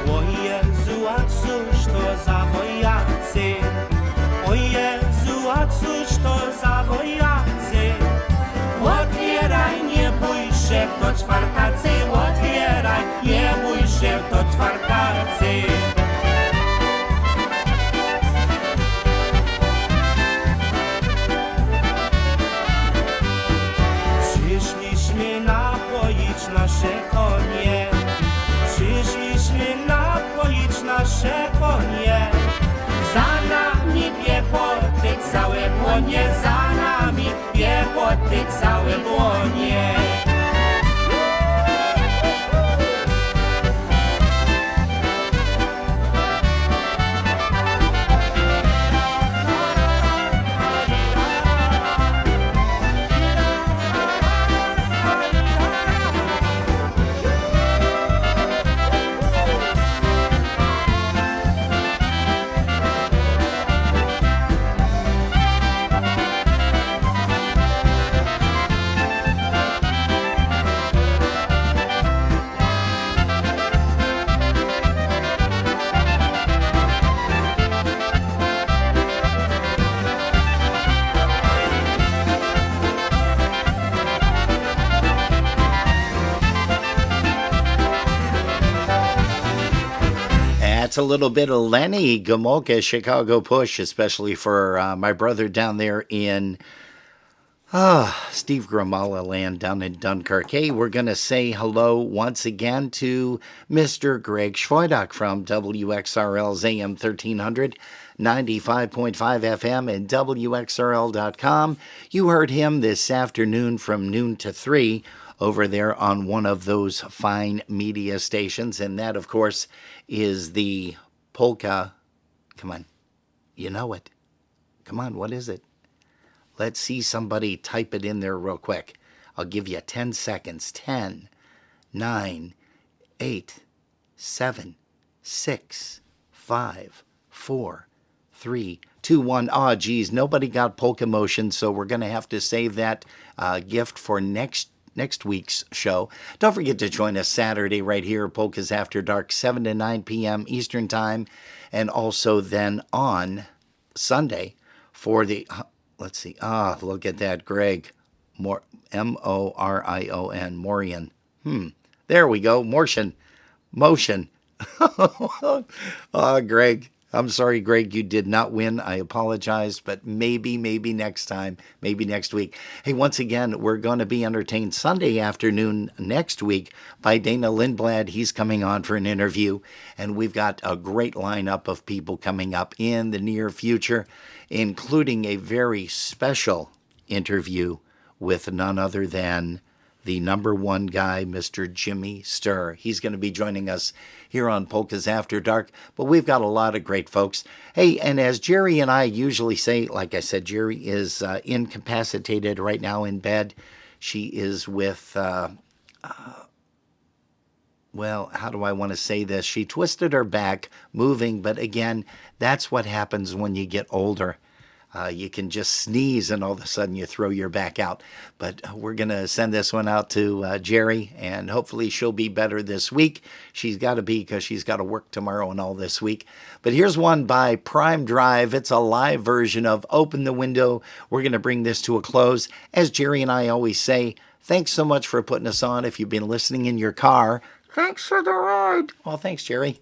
Speaker 16: O Jezu, a cóż to za wojacy? O Jezu, a cóż to za wojacy? Otwieraj, nie bój się, to czwartacy. Otwieraj, nie bój się, to czwartacy. Przyszliśmy napoić nasze konie. Przyszliśmy napoić nasze konie. Za nami piechoty całe błonie, za nami piechoty całe błonie.
Speaker 1: That's a little bit of Lenny Gomulka, Chicago Push, especially for my brother down there in Steve Gramalla land down in Dunkirk. Hey, we're going to say hello once again to Mr. Greg Schwoidach from WXRL's AM 1300, 95.5 FM, and WXRL.com. You heard him this afternoon from noon to 3 over there on one of those fine media stations. And that, of course, is the Polka. Come on. You know it. Come on, what is it? Let's see somebody type it in there real quick. I'll give you 10 seconds. 10, 9, 8, 7, 6, 5, 4, 3, 2, 1. Oh, geez, nobody got Polka Motion, so we're going to have to save that gift for next week's show. Don't forget to join us Saturday right here, Polkas After Dark, 7 to 9 p.m. Eastern Time, and also then on Sunday for the, let's see, look at that, Greg, Morion, Morion. There we go, motion. Greg, I'm sorry, Greg, you did not win. I apologize, but maybe next time, maybe next week. Hey, once again, we're going to be entertained Sunday afternoon next week by Dana Lindblad. He's coming on for an interview, and we've got a great lineup of people coming up in the near future, including a very special interview with none other than the number one guy, Mr. Jimmy Sturr. He's going to be joining us here on Polkas After Dark, but we've got a lot of great folks. Hey, and as Jerry and I usually say, like I said, Jerry is incapacitated right now in bed. She is with, well, how do I want to say this? She twisted her back moving, but again, that's what happens when you get older. You can just sneeze and all of a sudden you throw your back out. But we're going to send this one out to Jerry, and hopefully she'll be better this week. She's got to be, because she's got to work tomorrow and all this week. But here's one by Prime Drive. It's a live version of Open the Window. We're going to bring this to a close. As Jerry and I always say, thanks so much for putting us on. If you've been listening in your car, thanks for the ride. Well, thanks, Jerry.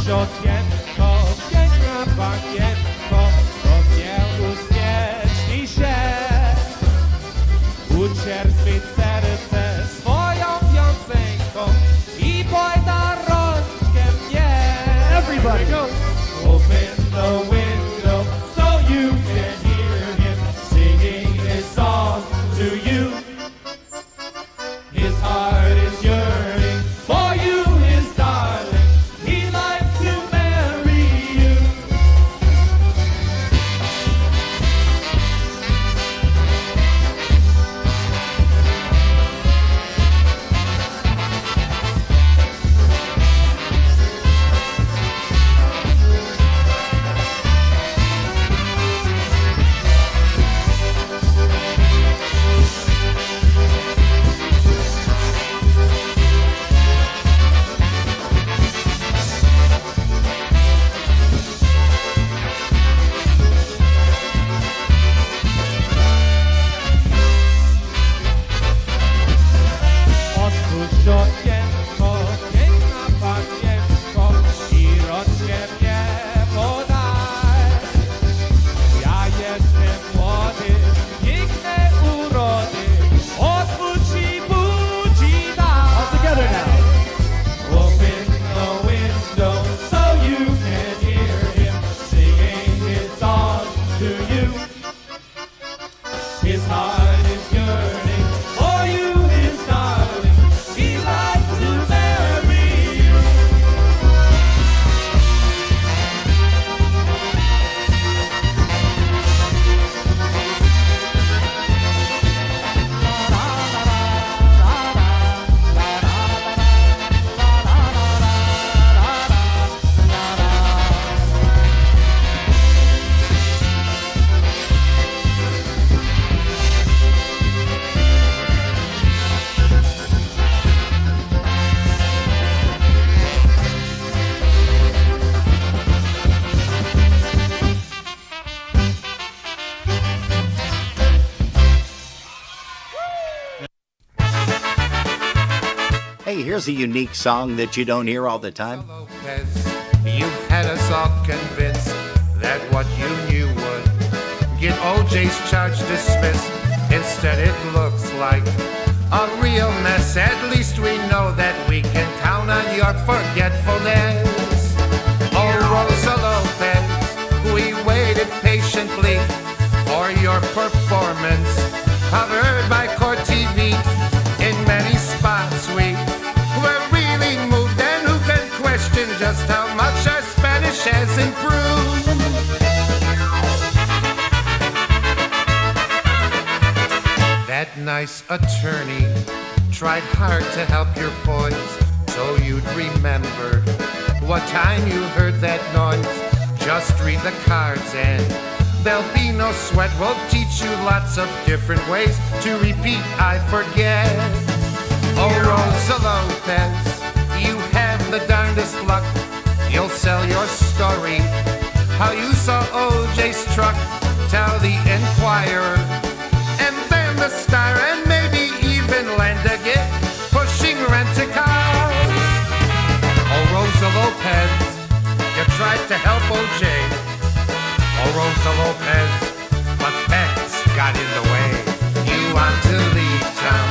Speaker 6: Okienko, piękna bagienko, to mnie uśmiechnij się. Ucierpi serce swoją piosenką I pojda rączkę mnie. Everybody go! Open the window so you can hear him singing his song to you. His heart is yearning for you, his darling. He'd like to marry you. Otwórz okienko, piękna panienko I rączkę mnie podaj. Ja jestem młody, piękne urody Otwórz I budzi daj. All together now. Open the window so you can hear him singing his song to you. His heart is yearning for you, his darling. He'd like to marry you.
Speaker 1: Hey, here's a unique song that you don't hear all the time.
Speaker 8: You had us all convinced that what you knew would get OJ's charge dismissed. Instead, it looks like a real mess. At least we know that we can count on your forgetfulness. Oh, Rosa Lopez, we waited patiently for your performance, covered by Court TV. In many spots we were really moved, and who can question just how much our Spanish has improved? That nice attorney tried hard to help your poise, so you'd remember what time you heard that noise. Just read the cards and there'll be no sweat. We'll teach you lots of different ways to repeat I forget. Oh, Rosa Lopez, you have the darndest luck. You'll sell your story, how you saw O.J.'s truck, tell the Enquirer, and then the Star, and maybe even land a gift, pushing rent-a-cars. Oh, Rosa Lopez, you tried to help O.J. Oh, Rosa Lopez, but facts got in the way. You want to leave town,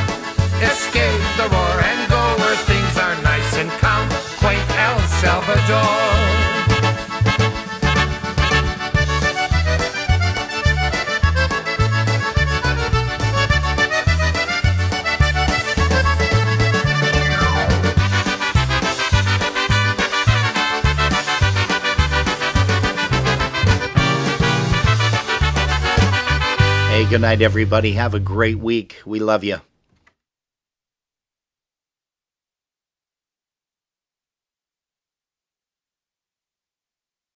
Speaker 8: escape the roar, and go where things are nice and calm, quaint El Salvador.
Speaker 1: Hey, good night, everybody. Have a great week. We love you.